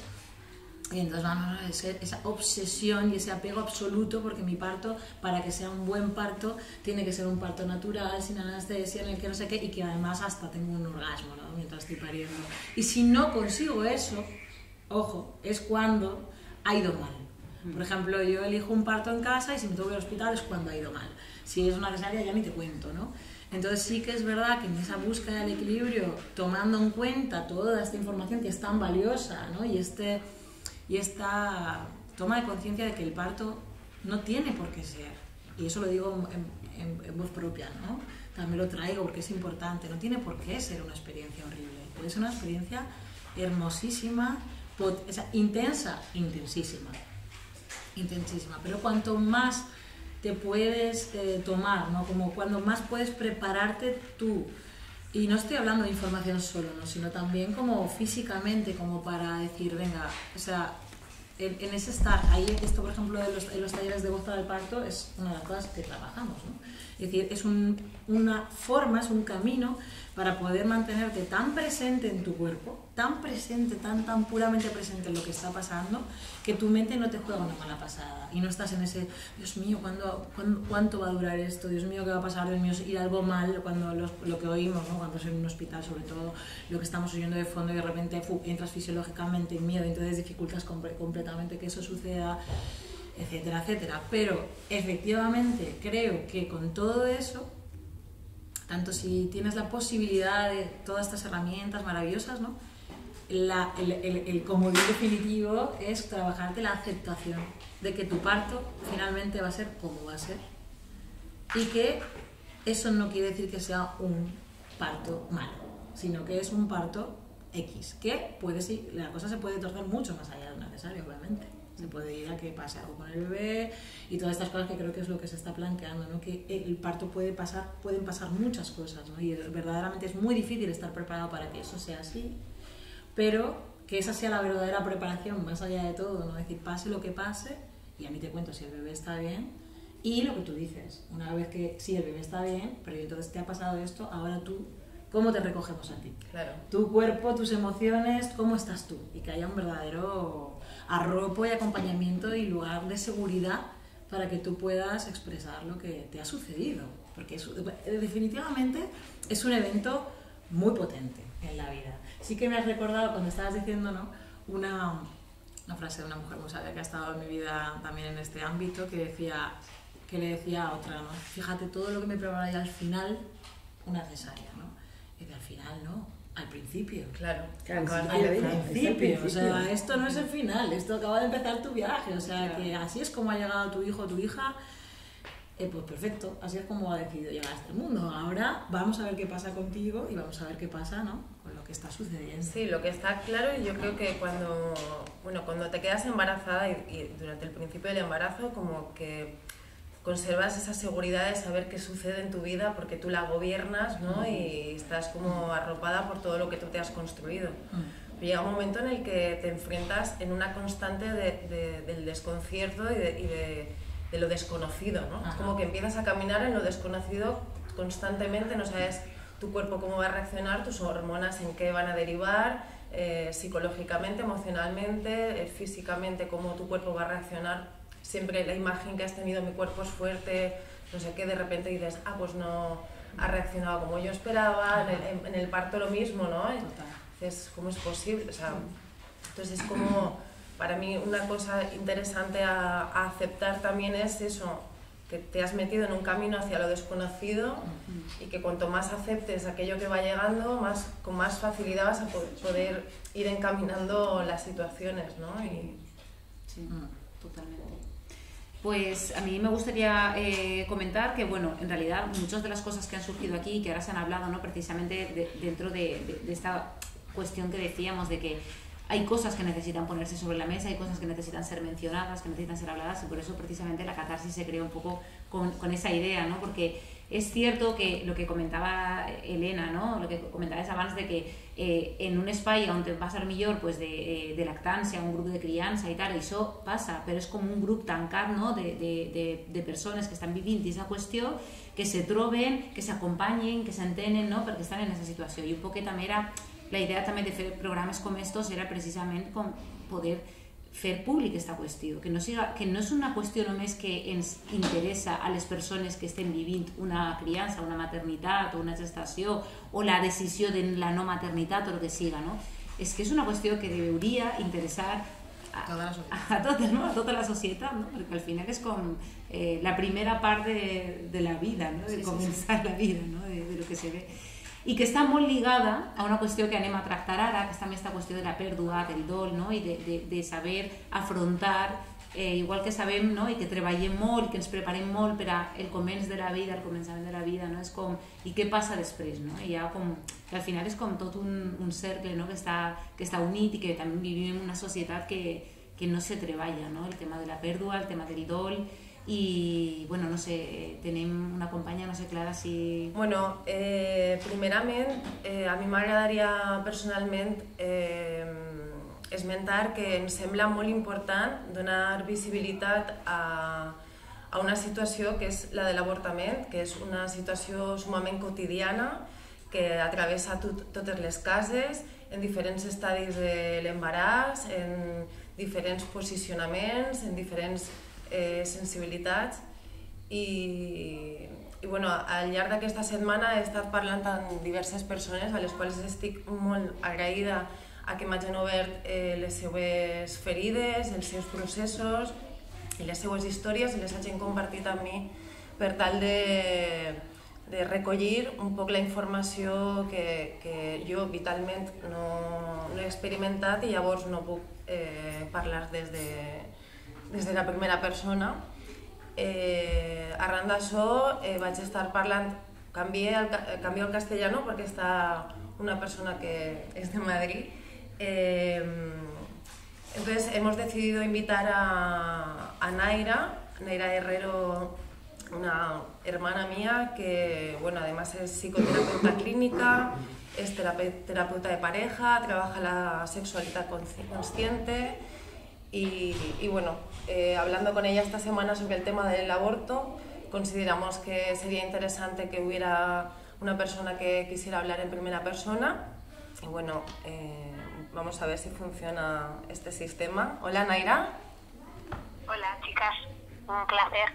y entonces vamos a esa obsesión y ese apego absoluto, porque mi parto, para que sea un buen parto, tiene que ser un parto natural, sin anestesia, en el que no sé qué, y que además hasta tengo un orgasmo, ¿no? Mientras estoy pariendo. Y si no consigo eso, ojo, es cuando ha ido mal. Por ejemplo, yo elijo un parto en casa y si me tengo que ir al hospital es cuando ha ido mal. Si es una cesárea ya ni te cuento, ¿no? Entonces sí que es verdad que en esa búsqueda del equilibrio, tomando en cuenta toda esta información que es tan valiosa, ¿no? y esta toma de conciencia de que el parto no tiene por qué ser, y eso lo digo en voz propia, ¿no? También lo traigo porque es importante, no tiene por qué ser una experiencia horrible, puede ser una experiencia hermosísima, o sea, intensa, intensísima, pero cuanto más te puedes tomar, ¿no? Como cuando más puedes prepararte tú, y no estoy hablando de información solo, ¿no? Sino también como físicamente, como para decir, venga, o sea, en ese estar, ahí esto por ejemplo en los talleres de goza del parto es una de las cosas que trabajamos, ¿no? Es decir, es una forma, es un camino para poder mantenerte tan presente en tu cuerpo, tan presente, tan puramente presente en lo que está pasando, que tu mente no te juega una mala pasada y no estás en ese, Dios mío, ¿cuánto va a durar esto? Dios mío, ¿qué va a pasar? Dios mío, ir algo mal, cuando lo que oímos, ¿no? Cuando es en un hospital, sobre todo, lo que estamos oyendo de fondo y de repente entras fisiológicamente en miedo y entonces dificultas completamente que eso suceda, etcétera, etcétera. Pero efectivamente creo que con todo eso, tanto si tienes la posibilidad de todas estas herramientas maravillosas, ¿no? El comodín definitivo es trabajarte la aceptación de que tu parto finalmente va a ser como va a ser y que eso no quiere decir que sea un parto malo, sino que es un parto X, que puede, sí, la cosa se puede torcer mucho más allá de lo necesario, obviamente. Se puede ir a que pase algo con el bebé y todas estas cosas que creo que es lo que se está planteando, ¿no? Que el parto pueden pasar muchas cosas, ¿no? Y verdaderamente es muy difícil estar preparado para que eso sea así, pero que esa sea la verdadera preparación más allá de todo, ¿no? Es decir, pase lo que pase, y a mí te cuento si el bebé está bien, y lo que tú dices, una vez que sí, el bebé está bien, pero entonces te ha pasado esto, ahora tú, ¿cómo te recogemos a ti? Claro. Tu cuerpo, tus emociones, ¿cómo estás tú? Y que haya un verdadero arropo y acompañamiento y lugar de seguridad para que tú puedas expresar lo que te ha sucedido, porque definitivamente es un evento muy potente en la vida. Sí que me has recordado cuando estabas diciendo, ¿no? una frase de una mujer muy sabia que ha estado en mi vida también en este ámbito, que le decía a otra, ¿no? Fíjate todo lo que me prepararía al final una cesárea, ¿no? Y al final no, al principio. Claro, al principio. O sea, esto no es el final, esto acaba de empezar tu viaje. O sea, claro, que así es como ha llegado tu hijo o tu hija, pues perfecto, así es como ha decidido llegar a este mundo. Ahora vamos a ver qué pasa contigo y vamos a ver qué pasa, ¿no? Con lo que está sucediendo. Sí, lo que está claro, y yo creo que cuando te quedas embarazada y durante el principio del embarazo, como que conservas esa seguridad de saber qué sucede en tu vida porque tú la gobiernas, ¿no? Y estás como arropada por todo lo que tú te has construido. Pero llega un momento en el que te enfrentas en una constante del desconcierto y de lo desconocido, ¿no? Es como que empiezas a caminar en lo desconocido constantemente, no sabes tu cuerpo cómo va a reaccionar, tus hormonas en qué van a derivar, psicológicamente, emocionalmente, físicamente, cómo tu cuerpo va a reaccionar. Siempre la imagen que has tenido, mi cuerpo es fuerte, no sé qué, de repente dices, pues no ha reaccionado como yo esperaba, en el parto lo mismo, ¿no? Entonces, ¿cómo es posible? O sea, entonces es como, para mí una cosa interesante a aceptar también es eso, que te has metido en un camino hacia lo desconocido y que cuanto más aceptes aquello que va llegando, con más facilidad vas a poder ir encaminando las situaciones, ¿no? Sí, totalmente. Pues a mí me gustaría comentar que, bueno, en realidad muchas de las cosas que han surgido aquí, que ahora se han hablado, ¿no? Precisamente dentro de esta cuestión que decíamos de que hay cosas que necesitan ponerse sobre la mesa, hay cosas que necesitan ser mencionadas, que necesitan ser habladas, y por eso precisamente la catarsis se creó un poco con esa idea, ¿no? Porque es cierto que lo que comentaba Elena, ¿no? Lo que comentabas antes de que en un espai on va a ser millor pues, de lactància, un grup de criança i tal, això passa, però és com un grup tancat, no? de persones que estan vivint aquesta qüestió, que se troben, que s'acompanyen, que s'entenen, no? Perquè estan en aquesta situació. I un poc també era, la idea també de fer programes com estos era precisament com poder fer públic aquesta qüestió, que no és una qüestió només que ens interessa a les persones que estem vivint una criança, una maternitat o una gestació o la decisió de la no maternitat o el que siga, no? És que és una qüestió que hauria interessar a tota la societat, no? Perquè al final és com la primera part de la vida, no? De començar la vida, no? De lo que se ve. I que està molt lligada a una qüestió que anem a tractar ara, que és també aquesta qüestió de la pèrdua, del dol, no? I de saber afrontar, igual que sabem, no? I que treballem molt, que ens preparem molt per al començ de la vida, al començament de la vida, no? És com, i què passa després, no? I ja com, que al final és com tot un cercle, no? Que està unit i que també vivim en una societat que no se treballa, no? El tema de la pèrdua, el tema del dol. I, bueno, no sé, tenim una companya, no sé, Clara, si... Bueno, primerament, a mi m'agradaria personalment esmentar que em sembla molt important donar visibilitat a una situació que és la de l'avortament, que és una situació sumament quotidiana que atravessa totes les cases, en diferents estadis de l'embaràs, en diferents posicionaments, en diferents sensibilitats i bueno, al llarg d'aquesta setmana he estat parlant amb diverses persones a les quals estic molt agraïda a que m'hagin obert les seues ferides, els seus processos i les seues històries i les hagin compartit amb mi per tal de recollir un poc la informació que jo vitalment no he experimentat i llavors no puc parlar des de la primera persona. Arran d'això vaig estar parlant, canvio al castellano perquè està una persona que és de Madrid. Entonces hemos decidido invitar a Naira Herrero, una hermana mía que, bueno, además es psicoterapeuta clínica, es terapeuta de pareja, trabaja la sexualidad consciente. Y bueno, hablando con ella esta semana sobre el tema del aborto, consideramos que sería interesante que hubiera una persona que quisiera hablar en primera persona. Y bueno, vamos a ver si funciona este sistema. Hola, Naira. Hola, chicas. Un placer.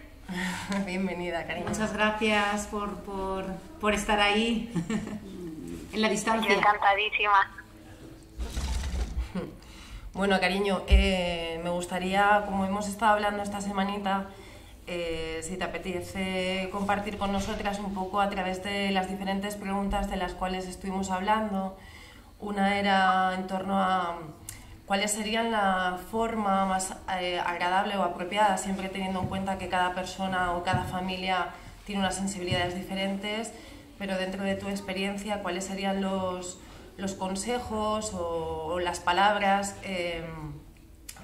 Bienvenida, cariño. Muchas gracias por estar ahí en la distancia. Yo encantadísima. Bueno, cariño, me gustaría, como hemos estado hablando esta semanita, si te apetece compartir con nosotras un poco a través de las diferentes preguntas de las cuales estuvimos hablando. Una era en torno a cuáles serían la forma más agradable o apropiada, siempre teniendo en cuenta que cada persona o cada familia tiene unas sensibilidades diferentes, pero dentro de tu experiencia, cuáles serían los consejos o las palabras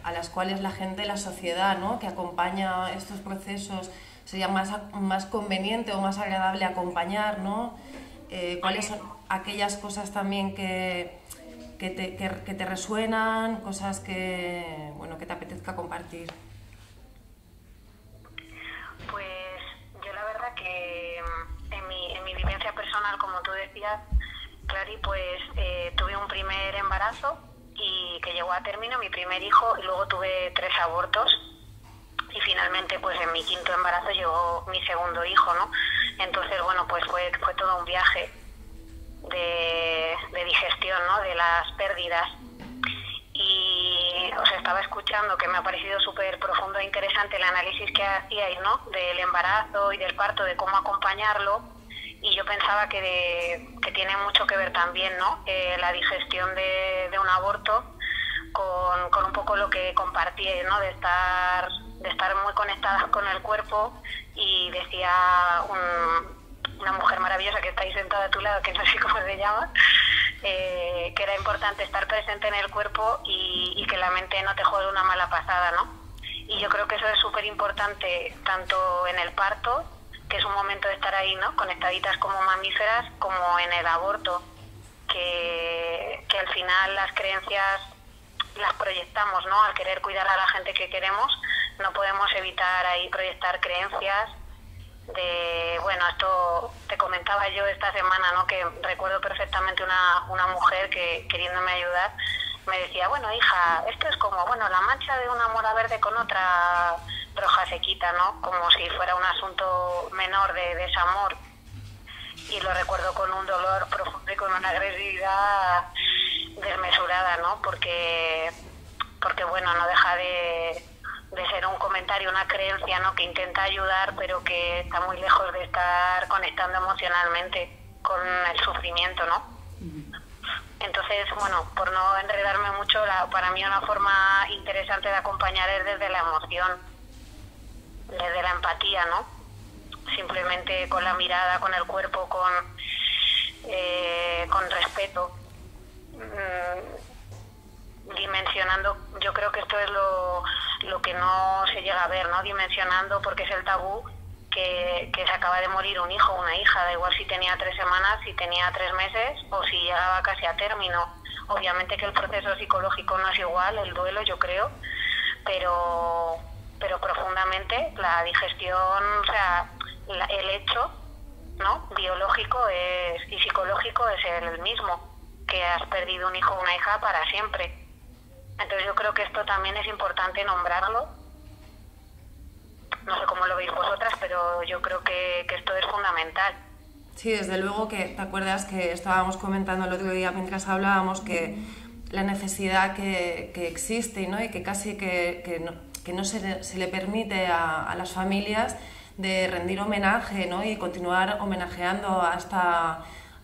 a las cuales la gente, la sociedad, ¿no?, que acompaña estos procesos, sería más conveniente o más agradable acompañar, ¿no? ¿Cuáles son aquellas cosas también que te resuenan, cosas que, bueno, que te apetezca compartir? Pues yo la verdad que en mi vivencia personal, como tú decías, Clary, pues tuve un primer embarazo y que llegó a término, mi primer hijo, y luego tuve 3 abortos y finalmente pues en mi 5.º embarazo llegó mi segundo hijo, ¿no? Entonces, bueno, pues fue todo un viaje de digestión, ¿no?, de las pérdidas. Y os estaba escuchando, que me ha parecido súper profundo e interesante el análisis que hacíais, ¿no?, del embarazo y del parto, de cómo acompañarlo. Y yo pensaba que tiene mucho que ver también, ¿no?, la digestión de un aborto con un poco lo que compartí, ¿no?, de estar muy conectadas con el cuerpo. Y decía una mujer maravillosa que está ahí sentada a tu lado, que no sé cómo se llama, que era importante estar presente en el cuerpo y que la mente no te juegue una mala pasada, ¿no? Y yo creo que eso es súper importante tanto en el parto, que es un momento de estar ahí, ¿no?, conectaditas como mamíferas, como en el aborto, que al final las creencias las proyectamos, ¿no?, al querer cuidar a la gente que queremos, no podemos evitar ahí proyectar creencias de, bueno, esto te comentaba yo esta semana, ¿no?, que recuerdo perfectamente una mujer que, queriéndome ayudar, me decía, bueno, hija, esto es como, bueno, la mancha de una mora verde con otra roja se quita, ¿no?, como si fuera un asunto menor de desamor. Y lo recuerdo con un dolor profundo y con una agresividad desmesurada, ¿no?, porque porque bueno, no deja de ser un comentario, una creencia, ¿no? Que intenta ayudar, pero que está muy lejos de estar conectando emocionalmente con el sufrimiento, ¿no? Entonces, bueno, por no enredarme mucho, para mí una forma interesante de acompañar es desde la emoción, desde la empatía, ¿no? Simplemente con la mirada, con el cuerpo, con respeto, dimensionando. Yo creo que esto es lo que no se llega a ver, ¿no? Dimensionando, porque es el tabú que se acaba de morir un hijo o una hija, da igual si tenía 3 semanas, si tenía 3 meses o si llegaba casi a término. Obviamente que el proceso psicológico no es igual, el duelo, yo creo, pero profundamente la digestión, o sea, el hecho, ¿no? Biológico y psicológico es el mismo, que has perdido un hijo o una hija para siempre. Entonces yo creo que esto también es importante nombrarlo. No sé cómo lo veis vosotras, pero yo creo que esto es fundamental. Sí, desde luego que te acuerdas que estábamos comentando el otro día mientras hablábamos que la necesidad que existe, ¿no? Y que casi que no se le permite a las familias de rendir homenaje, ¿no? Y continuar homenajeando a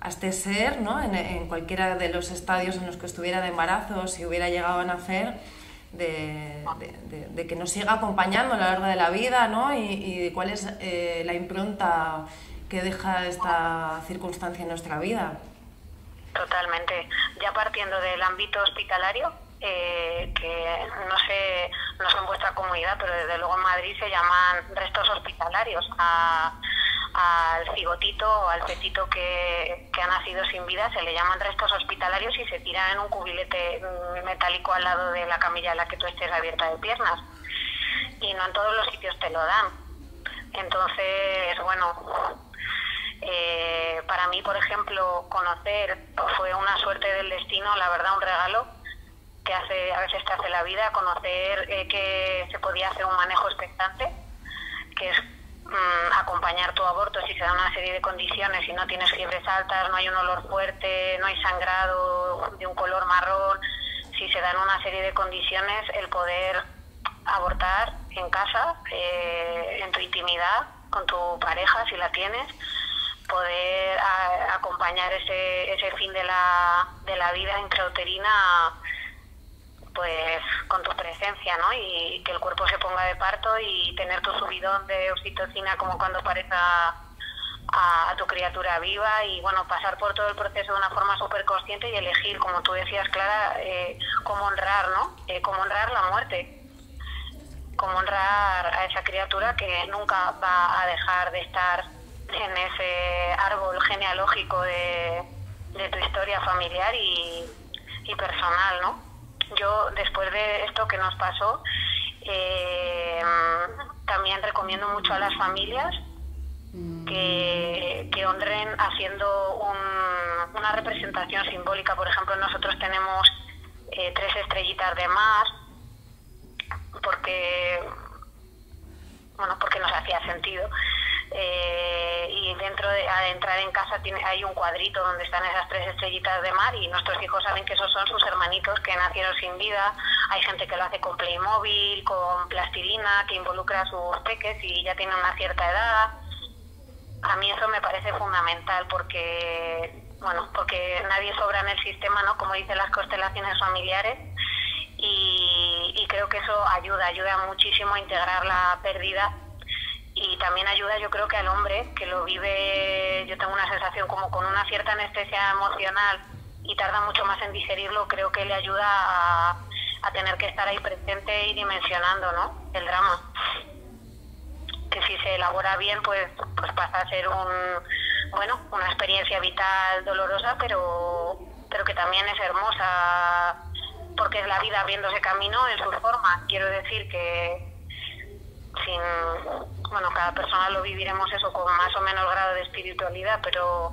este ser, ¿no? En cualquiera de los estadios en los que estuviera de embarazo, si hubiera llegado a nacer, de que nos siga acompañando a lo largo de la vida, ¿no? Y cuál es la impronta que deja esta circunstancia en nuestra vida. Totalmente. Ya partiendo del ámbito hospitalario, que no sé en vuestra comunidad, pero desde luego en Madrid se llaman restos hospitalarios al cigotito o al fetito que ha nacido sin vida, se le llaman restos hospitalarios y se tira en un cubilete metálico al lado de la camilla en la que tú estés abierta de piernas. Y no en todos los sitios te lo dan. Entonces, bueno, para mí, por ejemplo, conocer fue una suerte del destino, la verdad, un regalo que a veces te hace la vida, conocer que se podía hacer un manejo expectante, que es acompañar tu aborto si se da una serie de condiciones, si no tienes fiebres altas, no hay un olor fuerte, no hay sangrado de un color marrón, si se dan una serie de condiciones, el poder abortar en casa, en tu intimidad, con tu pareja si la tienes, poder acompañar ese fin de la vida intrauterina, pues con tu presencia, ¿no? Y que el cuerpo se ponga de parto y tener tu subidón de oxitocina como cuando aparece a tu criatura viva y, bueno, pasar por todo el proceso de una forma súper consciente y elegir, como tú decías, Clara, cómo honrar, ¿no? Cómo honrar la muerte, cómo honrar a esa criatura que nunca va a dejar de estar en ese árbol genealógico de tu historia familiar y personal, ¿no? Yo, después de esto que nos pasó, también recomiendo mucho a las familias que honren haciendo una representación simbólica. Por ejemplo, nosotros tenemos 3 estrellitas de mar, porque nos hacía sentido. Y dentro al entrar en casa hay un cuadrito donde están esas 3 estrellitas de mar y nuestros hijos saben que esos son sus hermanitos que nacieron sin vida. Hay gente que lo hace con Playmobil, con plastilina, que involucra a sus peques y ya tienen una cierta edad. A mí eso me parece fundamental porque nadie sobra en el sistema, ¿no? Como dicen las constelaciones familiares, y creo que eso ayuda muchísimo a integrar la pérdida. Y también ayuda, yo creo, que al hombre que lo vive, yo tengo una sensación como con una cierta anestesia emocional y tarda mucho más en digerirlo, creo que le ayuda a tener que estar ahí presente y dimensionando, ¿no? El drama. Que si se elabora bien, pues pasa a ser una experiencia vital dolorosa, pero que también es hermosa, porque es la vida abriéndose camino en su forma. Quiero decir que cada persona lo viviremos eso con más o menos grado de espiritualidad, pero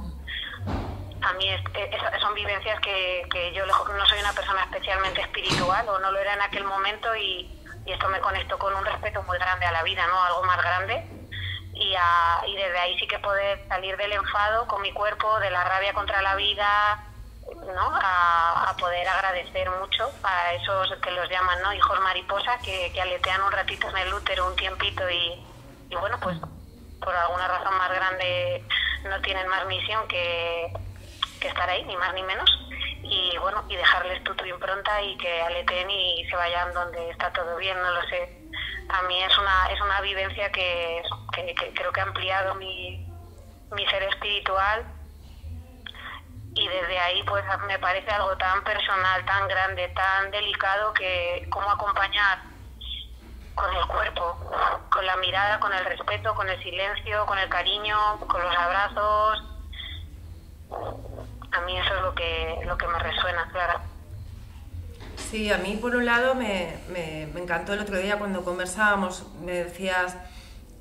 a mí son vivencias que yo no soy una persona especialmente espiritual, o no lo era en aquel momento, y esto me conectó con un respeto muy grande a la vida, ¿no? Algo más grande, y desde ahí sí que poder salir del enfado con mi cuerpo, de la rabia contra la vida, ¿no? A poder agradecer mucho a esos que los llaman, ¿no?, hijos mariposa, que aletean un ratito en el útero, un tiempito, y bueno, pues por alguna razón más grande no tienen más misión que estar ahí, ni más ni menos, y bueno, y dejarles tu impronta y que aleteen y se vayan donde está todo bien, no lo sé. A mí es una vivencia que creo que ha ampliado mi ser espiritual, y desde ahí pues me parece algo tan personal, tan grande, tan delicado, que cómo acompañar con el cuerpo, con la mirada, con el respeto, con el silencio, con el cariño, con los abrazos. A mí eso es lo que me resuena, Clara. Sí, a mí por un lado me encantó el otro día cuando conversábamos, me decías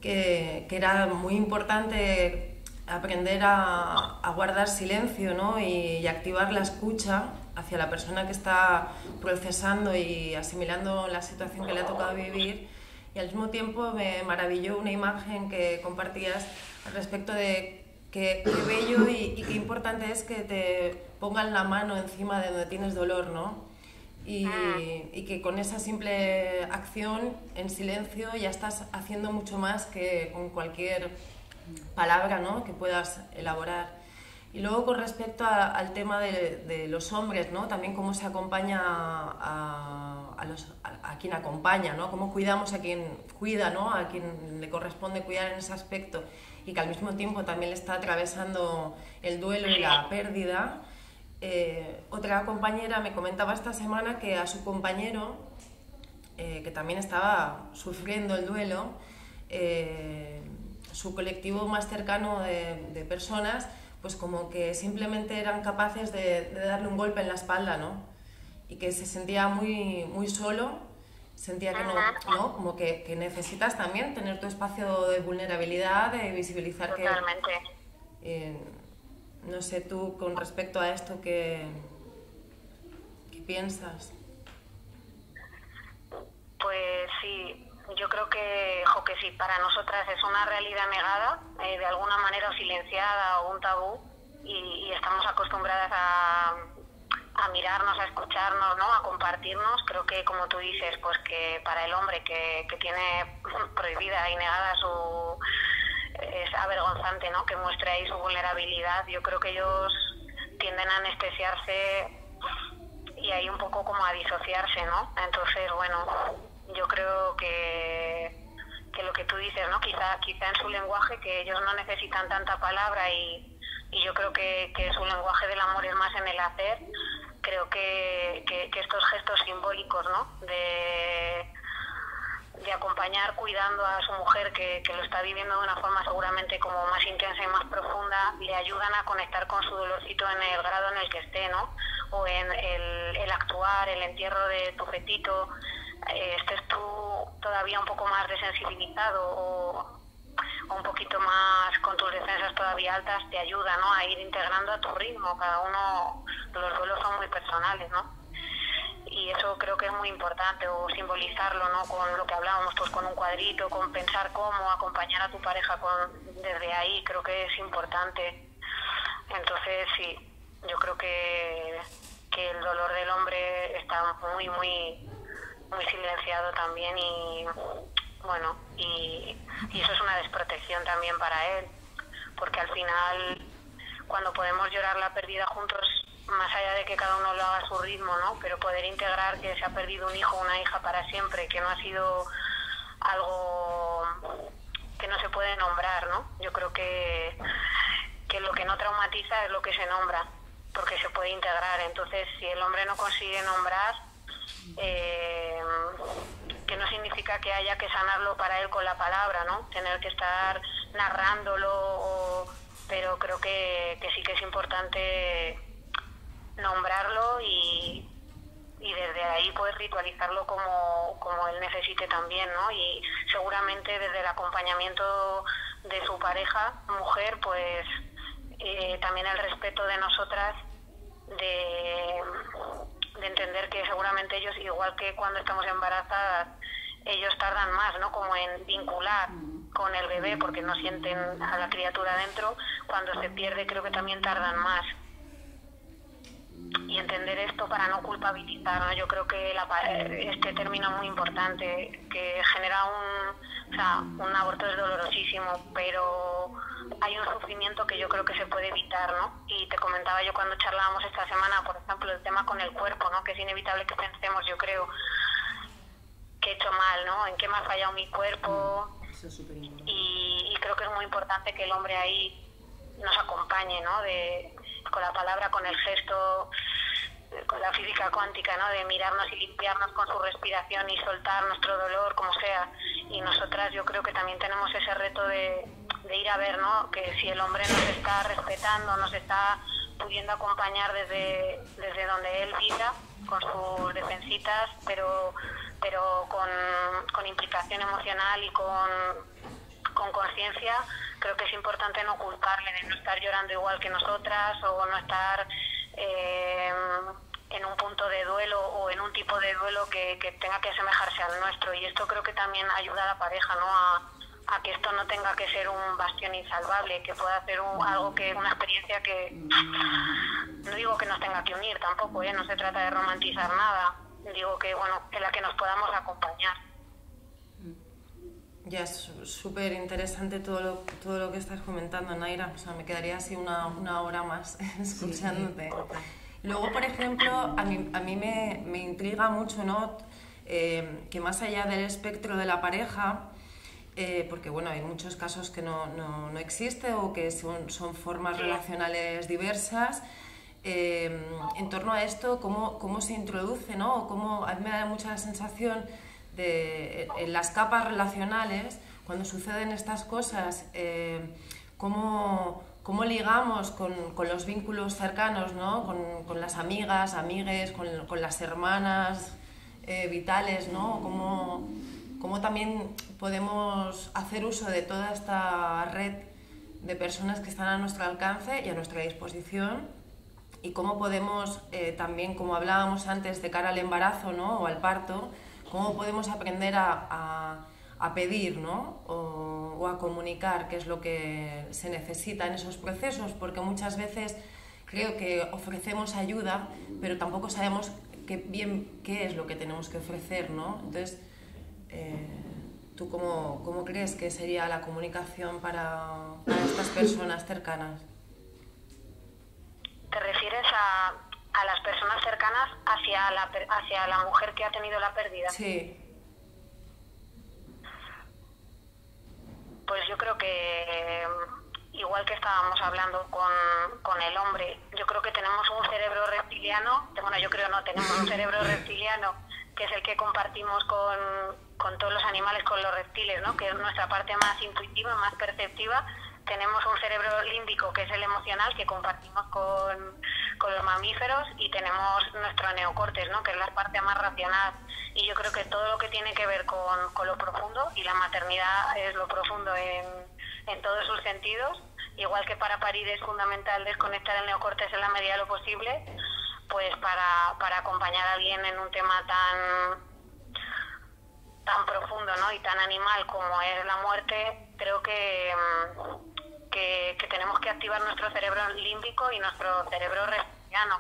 que era muy importante aprender a guardar silencio, ¿no? y activar la escucha hacia la persona que está procesando y asimilando la situación que le ha tocado vivir, y al mismo tiempo me maravilló una imagen que compartías al respecto de qué bello y qué importante es que te pongan la mano encima de donde tienes dolor, ¿no? Y que con esa simple acción en silencio ya estás haciendo mucho más que con cualquier palabra, ¿no?, que puedas elaborar. Y luego con respecto al tema de los hombres, ¿no?, también cómo se acompaña a quien acompaña, ¿no?, cómo cuidamos a quien cuida, ¿no?, a quien le corresponde cuidar en ese aspecto, y que al mismo tiempo también le está atravesando el duelo y la pérdida. Otra compañera me comentaba esta semana que a su compañero, que también estaba sufriendo el duelo, su colectivo más cercano de personas, pues como que simplemente eran capaces de darle un golpe en la espalda, ¿no? Y que se sentía muy, muy solo, sentía que no, como que necesitas también tener tu espacio de vulnerabilidad, de visibilizar. Totalmente. No sé, tú con respecto a esto, ¿qué piensas? Pues sí, yo creo que sí, para nosotras es una realidad negada, de alguna manera, o silenciada, o un tabú, y estamos acostumbradas a mirarnos, a escucharnos, ¿no?, a compartirnos. Creo que, como tú dices, pues que para el hombre que tiene prohibida y negada es avergonzante, ¿no?, que muestre ahí su vulnerabilidad. Yo creo que ellos tienden a anestesiarse y ahí un poco como a disociarse, ¿no? Entonces, bueno, yo creo que lo que tú dices, ¿no?, quizá en su lenguaje, que ellos no necesitan tanta palabra, y yo creo que su lenguaje del amor es más en el hacer. Creo que estos gestos simbólicos, ¿no?, de acompañar cuidando a su mujer, que lo está viviendo de una forma seguramente como más intensa y más profunda, le ayudan a conectar con su dolorcito en el grado en el que esté, ¿no?, o en el actuar, el entierro de tu fetito, estés tú todavía un poco más desensibilizado o un poquito más con tus defensas todavía altas, te ayuda, ¿no?, a ir integrando a tu ritmo. Cada uno, los duelos son muy personales, ¿no? Y eso creo que es muy importante, o simbolizarlo, ¿no?, con lo que hablábamos, pues con un cuadrito, con pensar cómo acompañar a tu pareja desde ahí, creo que es importante. Entonces sí, yo creo que el dolor del hombre está muy, muy, muy silenciado también, y bueno, y eso es una desprotección también para él, porque al final, cuando podemos llorar la pérdida juntos, más allá de que cada uno lo haga a su ritmo, ¿no?, pero poder integrar que se ha perdido un hijo o una hija para siempre, que no ha sido algo que no se puede nombrar, ¿no? Yo creo que lo que no traumatiza es lo que se nombra, porque se puede integrar. Entonces, si el hombre no consigue nombrar, que no significa que haya que sanarlo para él con la palabra, ¿no?, tener que estar narrándolo, pero creo que sí que es importante nombrarlo, y desde ahí pues ritualizarlo como él necesite también, ¿no? Y seguramente desde el acompañamiento de su pareja, mujer, pues también el respeto de nosotras, de entender que seguramente ellos, igual que cuando estamos embarazadas, ellos tardan más, ¿no?, como en vincular con el bebé, porque no sienten a la criatura dentro. Cuando se pierde, creo que también tardan más. entender esto para no culpabilizar, ¿no? Yo creo que este término es muy importante, que genera un aborto es dolorosísimo, pero hay un sufrimiento que yo creo que se puede evitar, ¿no? Y te comentaba yo cuando charlábamos esta semana, por ejemplo, el tema con el cuerpo, ¿no? Que es inevitable que pensemos, yo creo, que he hecho mal, ¿no? En qué me ha fallado mi cuerpo. Eso es súper importante. Y creo que es muy importante que el hombre ahí nos acompañe, ¿no? Con la palabra, con el gesto, con la física cuántica, ¿no? De mirarnos y limpiarnos con su respiración y soltar nuestro dolor, como sea. Y nosotras yo creo que también tenemos ese reto de ir a ver, ¿no? Que si el hombre nos está respetando, nos está pudiendo acompañar desde donde él vibra, con sus defensitas, pero con implicación emocional y con conciencia, creo que es importante no culparle, de no estar llorando igual que nosotras o no estar en un punto de duelo o en un tipo de duelo que tenga que asemejarse al nuestro. Y esto creo que también ayuda a la pareja, ¿no? A que esto no tenga que ser un bastión insalvable, que pueda ser una experiencia que no digo que nos tenga que unir tampoco, no se trata de romantizar nada, digo que en la que nos podamos acompañar. Ya es súper interesante todo lo que estás comentando, Naira. O sea, me quedaría así una hora más escuchándote. Luego, por ejemplo, a mí me intriga mucho, ¿no? Que más allá del espectro de la pareja, porque bueno, hay muchos casos que no existe o que son formas relacionales diversas. En torno a esto, ¿cómo se introduce, ¿no? O a mí me da mucha la sensación en las capas relacionales, cuando suceden estas cosas, cómo ligamos con los vínculos cercanos, ¿no? Con las amigas, amigues, con las hermanas vitales, ¿no? Cómo también podemos hacer uso de toda esta red de personas que están a nuestro alcance y a nuestra disposición, y cómo podemos también, como hablábamos antes, de cara al embarazo, ¿no? O al parto, cómo podemos aprender a pedir, ¿no? o a comunicar qué es lo que se necesita en esos procesos, porque muchas veces creo que ofrecemos ayuda, pero tampoco sabemos bien qué es lo que tenemos que ofrecer, ¿no? Entonces, ¿tú cómo crees que sería la comunicación para estas personas cercanas? ¿Te refieres a las personas cercanas hacia la mujer que ha tenido la pérdida? Sí. Pues yo creo que, igual que estábamos hablando con el hombre, yo creo que tenemos un cerebro reptiliano, tenemos un cerebro reptiliano que es el que compartimos con todos los animales, con los reptiles, ¿no? Que es nuestra parte más intuitiva, más perceptiva. Tenemos un cerebro límbico, que es el emocional, que compartimos con los mamíferos, y tenemos nuestro neocórtex, ¿no? Que es la parte más racional. Y yo creo que todo lo que tiene que ver con lo profundo, y la maternidad es lo profundo en todos sus sentidos, igual que para parir es fundamental desconectar el neocórtex en la medida de lo posible, pues para acompañar a alguien en un tema tan profundo, ¿no? Y tan animal como es la muerte, creo que tenemos que activar nuestro cerebro límbico y nuestro cerebro reptiliano,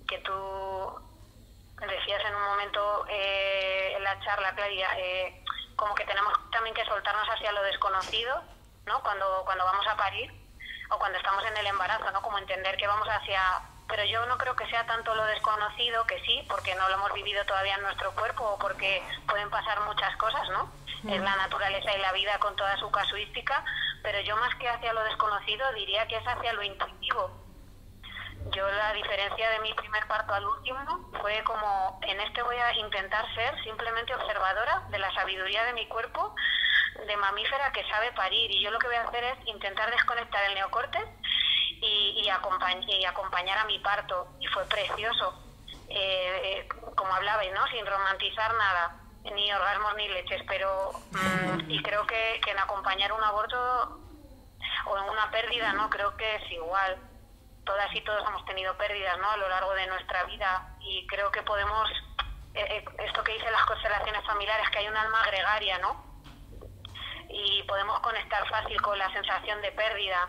que tú decías en un momento en la charla, Claudia, como que tenemos también que soltarnos hacia lo desconocido, ¿no? Cuando vamos a parir o cuando estamos en el embarazo, ¿no? Como entender que vamos hacia... Pero yo no creo que sea tanto lo desconocido, que sí, porque no lo hemos vivido todavía en nuestro cuerpo, o porque pueden pasar muchas cosas, ¿no? Es la naturaleza y la vida con toda su casuística, pero yo más que hacia lo desconocido diría que es hacia lo intuitivo. Yo, la diferencia de mi primer parto al último fue como, en este voy a intentar ser simplemente observadora de la sabiduría de mi cuerpo, de mamífera que sabe parir, y yo lo que voy a hacer es intentar desconectar el neocórtex y acompañar a mi parto, y fue precioso, como hablabais, ¿no? Sin romantizar nada, ni orgasmos ni leches, pero y creo que en acompañar un aborto o en una pérdida, ¿no? Creo que es igual. Todas y todos hemos tenido pérdidas, ¿no? A lo largo de nuestra vida, y creo que podemos, esto que dicen las constelaciones familiares, que hay un alma gregaria, ¿no? Y podemos conectar fácil con la sensación de pérdida,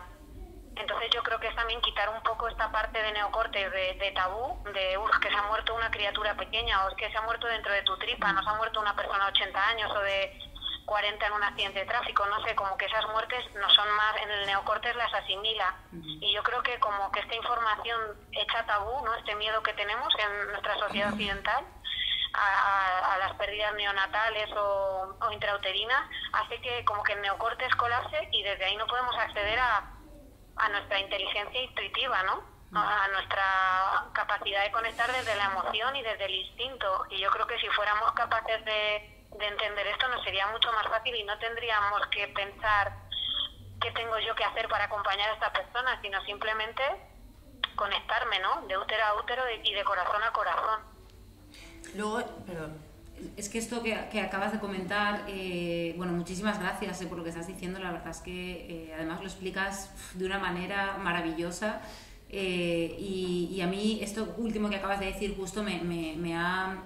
Entonces yo creo que es también quitar un poco esta parte de neocortes, de tabú, de que se ha muerto una criatura pequeña, o es que se ha muerto dentro de tu tripa, no se ha muerto una persona de 80 años o de 40 en un accidente de tráfico, no sé, como que esas muertes no son más, en el neocortes las asimila. Y yo creo que como que esta información hecha tabú, ¿no? Este miedo que tenemos en nuestra sociedad occidental a las pérdidas neonatales o intrauterinas, hace que como que el neocortes colapse y desde ahí no podemos acceder a nuestra inteligencia intuitiva, ¿no? A nuestra capacidad de conectar desde la emoción y desde el instinto. Y yo creo que si fuéramos capaces de entender esto, nos sería mucho más fácil y no tendríamos que pensar qué tengo yo que hacer para acompañar a esta persona, sino simplemente conectarme, ¿no? De útero a útero y de corazón a corazón. Luego, perdón. Es que esto que acabas de comentar, bueno, muchísimas gracias por lo que estás diciendo. La verdad es que además lo explicas de una manera maravillosa. Y a mí esto último que acabas de decir justo me ha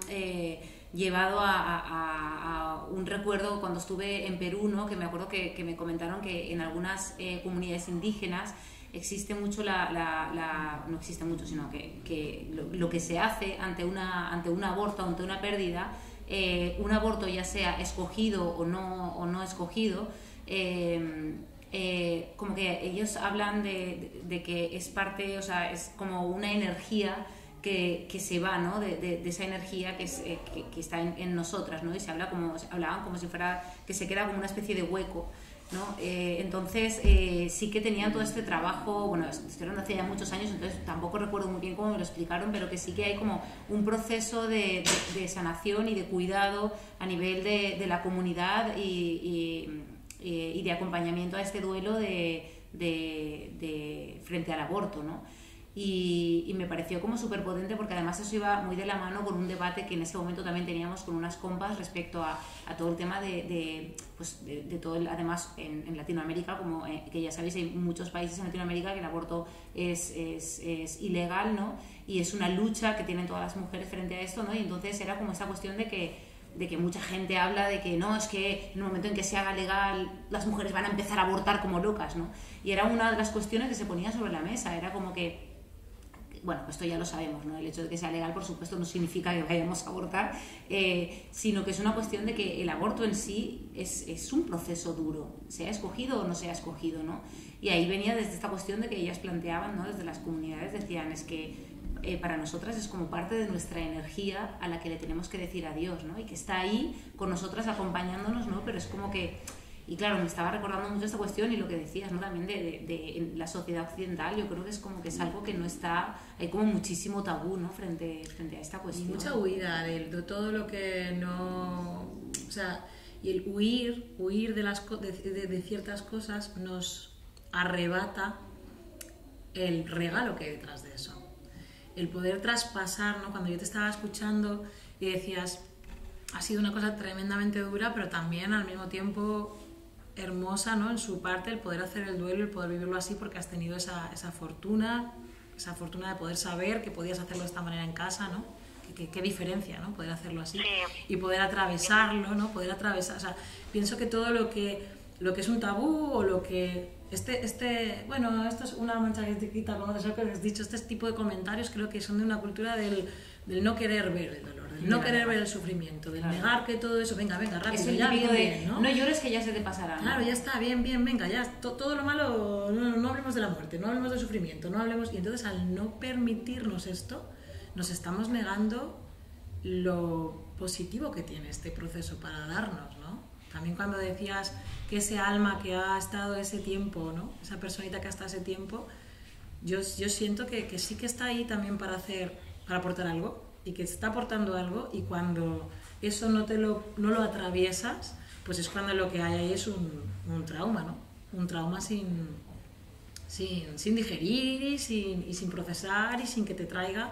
llevado a un recuerdo cuando estuve en Perú, ¿no? Que me acuerdo que me comentaron que en algunas comunidades indígenas existe mucho no existe mucho, sino que lo que se hace ante un aborto, ante una pérdida, un aborto ya sea escogido o no escogido, como que ellos hablan de que es parte, o sea, es como una energía que se va, ¿no? de esa energía que está en nosotras, ¿no? Y hablaban como si fuera que se queda como una especie de hueco, ¿no? Entonces sí que tenía todo este trabajo, bueno, esto lo hacía ya muchos años, entonces tampoco recuerdo muy bien cómo me lo explicaron, pero que sí que hay como un proceso de sanación y de cuidado a nivel de la comunidad y de acompañamiento a este duelo frente al aborto, ¿no? Y me pareció como súper potente porque además eso iba muy de la mano con un debate que en ese momento también teníamos con unas compas respecto a todo el tema de todo además en Latinoamérica, como que ya sabéis, hay muchos países en Latinoamérica que el aborto es ilegal, ¿no? Y es una lucha que tienen todas las mujeres frente a esto, ¿no? Y entonces era como esta cuestión de que mucha gente habla de que no, es que en el momento en que se haga legal las mujeres van a empezar a abortar como locas, ¿no? Y era una de las cuestiones que se ponía sobre la mesa, era como que, bueno, esto ya lo sabemos, ¿no? El hecho de que sea legal, por supuesto, no significa que vayamos a abortar, sino que es una cuestión de que el aborto en sí es un proceso duro, sea escogido o no sea escogido, ¿no? Y ahí venía desde esta cuestión de que ellas planteaban, ¿no? Desde las comunidades decían, es que para nosotras es como parte de nuestra energía a la que le tenemos que decir adiós, ¿no? Y que está ahí con nosotras acompañándonos, ¿no? Pero es como que... Y claro, me estaba recordando mucho esta cuestión y lo que decías, ¿no? También en la sociedad occidental, yo creo que es como que es algo que no está... Hay como muchísimo tabú, ¿no? Frente a esta cuestión. Y mucha huida de todo lo que no... O sea, y el huir de ciertas cosas nos arrebata el regalo que hay detrás de eso. El poder traspasar, ¿no? Cuando yo te estaba escuchando y decías, ha sido una cosa tremendamente dura, pero también al mismo tiempo hermosa, ¿no? En su parte, el poder hacer el duelo, el poder vivirlo así, porque has tenido esa fortuna de poder saber que podías hacerlo de esta manera en casa, ¿no? Qué diferencia, ¿no? Poder hacerlo así y poder atravesarlo, ¿no? Poder atravesar, o sea, pienso que todo lo que es un tabú o lo que bueno, esto es una mancha que te quita, como te has dicho, este tipo de comentarios creo que son de una cultura del no querer ver el dolor, del no querer ver el sufrimiento, del negar que todo eso, venga, rápido, es el ya típico bien, ¿no? No llores que ya se te pasará, ¿no? Claro, ya está, bien, venga, ya, todo lo malo, no hablemos de la muerte, no hablemos del sufrimiento, no hablemos... Y entonces al no permitirnos esto, nos estamos negando lo positivo que tiene este proceso para darnos, ¿no? También cuando decías que ese alma que ha estado ese tiempo, ¿no? Esa personita que ha estado ese tiempo, yo siento que sí que está ahí también para aportar algo y que está aportando algo, y cuando eso no lo atraviesas, pues es cuando lo que hay ahí es un trauma, ¿no? Un trauma sin digerir y sin procesar y sin que te traiga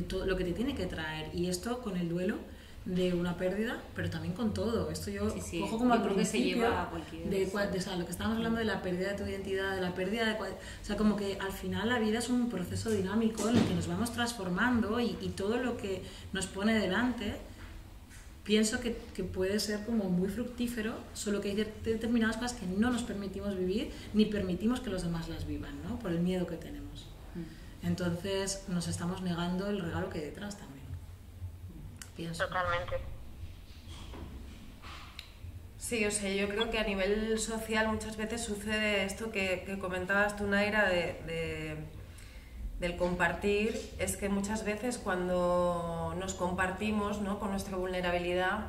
todo lo que te tiene que traer. Y esto con el duelo de una pérdida, pero también con todo. Esto yo cojo como al principio, se lleva a cualquier... o sea, lo que estábamos hablando de la pérdida de tu identidad, de la pérdida de... O sea, como que al final la vida es un proceso dinámico en el que nos vamos transformando y todo lo que nos pone delante pienso que puede ser como muy fructífero, solo que hay determinadas cosas que no nos permitimos vivir ni permitimos que los demás las vivan, ¿no? Por el miedo que tenemos. Entonces nos estamos negando el regalo que hay detrás también. Pienso. Totalmente. Sí, o sea, yo creo que a nivel social muchas veces sucede esto que comentabas tú, Naira, del compartir. Es que muchas veces cuando nos compartimos, ¿no?, con nuestra vulnerabilidad,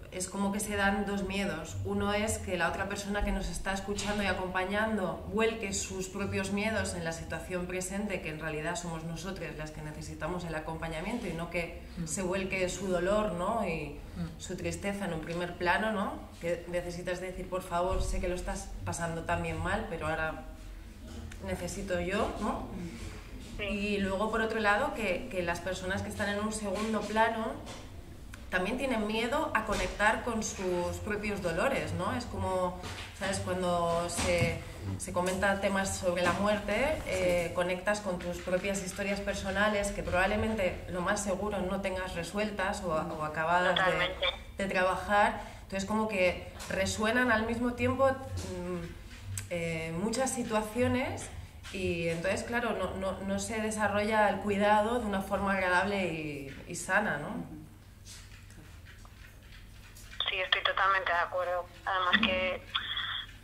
es como que se dan dos miedos. Uno es que la otra persona que nos está escuchando y acompañando vuelque sus propios miedos en la situación presente, que en realidad somos nosotras las que necesitamos el acompañamiento, y no que se vuelque su dolor, ¿no?, y su tristeza en un primer plano, ¿no?, que necesitas decir, por favor, sé que lo estás pasando también mal, pero ahora necesito yo, ¿no? Sí. Y luego, por otro lado, que las personas que están en un segundo plano también tienen miedo a conectar con sus propios dolores, ¿no? Es como, ¿sabes? Cuando se comenta temas sobre la muerte, conectas con tus propias historias personales que probablemente, lo más seguro, no tengas resueltas o acabadas de trabajar. Entonces, como que resuenan al mismo tiempo muchas situaciones, y entonces, claro, no se desarrolla el cuidado de una forma agradable y sana, ¿no? Sí, estoy totalmente de acuerdo. Además que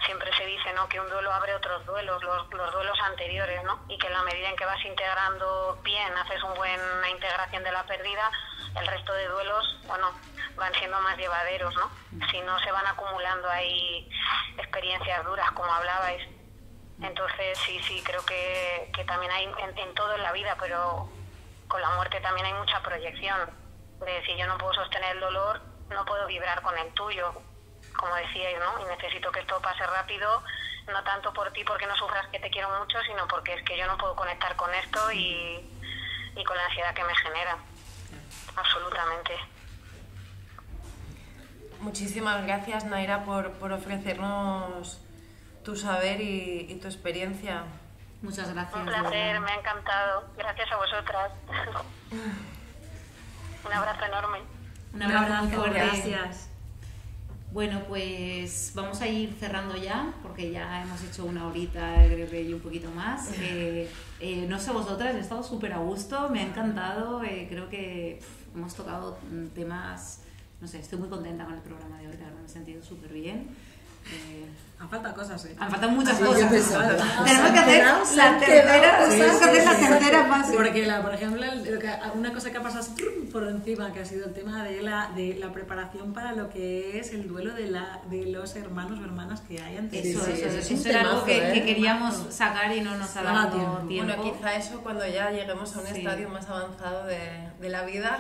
siempre se dice, ¿no?, que un duelo abre otros duelos, los duelos anteriores, ¿no? Y que en la medida en que vas integrando bien, haces una buena integración de la pérdida, el resto de duelos, bueno, van siendo más llevaderos, ¿no? Si no, se van acumulando ahí experiencias duras, como hablabais. Entonces, sí, creo que también hay en todo en la vida, pero con la muerte también hay mucha proyección. De decir, yo no puedo sostener el dolor, no puedo vibrar con el tuyo, como decíais, ¿no? Y necesito que esto pase rápido, no tanto por ti, porque no sufras que te quiero mucho, sino porque es que yo no puedo conectar con esto y con la ansiedad que me genera. Absolutamente. Muchísimas gracias, Naira, por ofrecernos tu saber y tu experiencia. Muchas gracias. Un placer, me ha encantado. Gracias a vosotras. Un abrazo enorme. Un abrazo fuerte. Gracias. Bueno, pues vamos a ir cerrando ya, porque ya hemos hecho una horita, creo que y un poquito más. No sé vosotras, he estado súper a gusto, me ha encantado, creo que hemos tocado temas, no sé, estoy muy contenta con el programa de hoy, la verdad, me he sentido súper bien. Han faltado cosas, ¿eh? Han faltado muchas Sí, cosas. yo pensaba, Tenemos que hacer la tercera fase. Porque, por ejemplo, una cosa que ha pasado por encima, que ha sido el tema de la preparación para lo que es el duelo de los hermanos o hermanas que hay antes. Eso era algo que queríamos sacar y no nos ha dado tiempo. Bueno, quizá eso cuando ya lleguemos a un estadio más avanzado de la vida.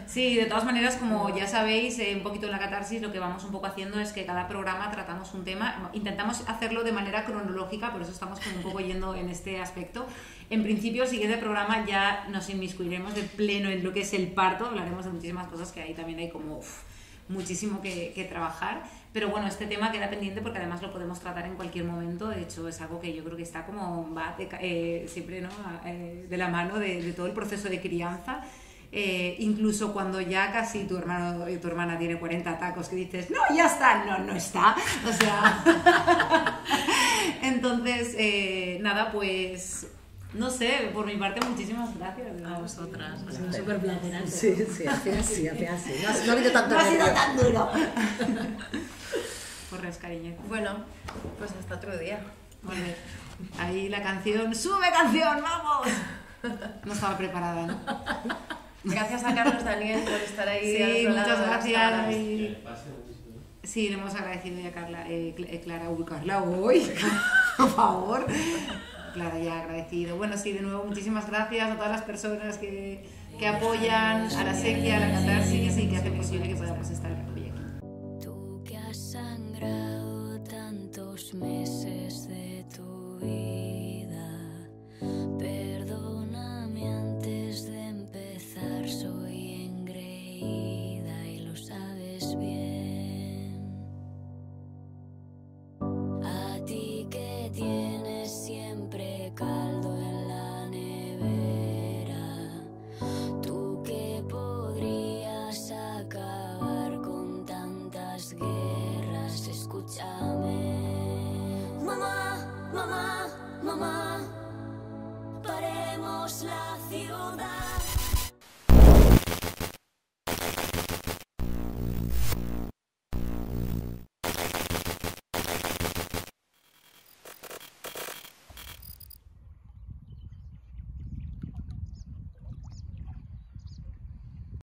Sí, de todas maneras, como ya sabéis, un poquito en la catarsis lo que vamos un poco haciendo es que cada programa tratamos un tema, intentamos hacerlo de manera cronológica, por eso estamos como un poco yendo en este aspecto. En principio, el siguiente programa ya nos inmiscuiremos de pleno en lo que es el parto, hablaremos de muchísimas cosas que ahí también hay como muchísimo que trabajar, pero bueno, este tema queda pendiente porque además lo podemos tratar en cualquier momento. De hecho, es algo que yo creo que está como siempre, ¿no?, de la mano de todo el proceso de crianza. Incluso cuando ya casi tu hermano y tu hermana tiene 40 tacos, que dices, no, ya está, no está, o sea. Entonces, nada, pues no sé, por mi parte muchísimas gracias a vosotras, ha sido súper placerante. Sí, al final sí. No ha habido tanto no ha sido tan duro. Pues cariño. Bueno, pues hasta otro día. Bueno, ahí la canción, ¡sube canción, vamos! No estaba preparada, ¿no? Gracias a Carlos Daniel por estar ahí. Sí, muchas gracias. Y... Sí, le hemos agradecido ya a Carla, Carla hoy, por favor. Clara, ya agradecido. Bueno, sí, de nuevo, muchísimas gracias a todas las personas que apoyan a la sequía, a la catarsis y que hacen posible que podamos estar hoy aquí. Tú que has sangrado tantos meses de tu vida, perdóname antes de empezar, soy engreída y lo sabes bien. A ti que tienes siempre caldo en la nevera, tú que podrías acabar ciudad.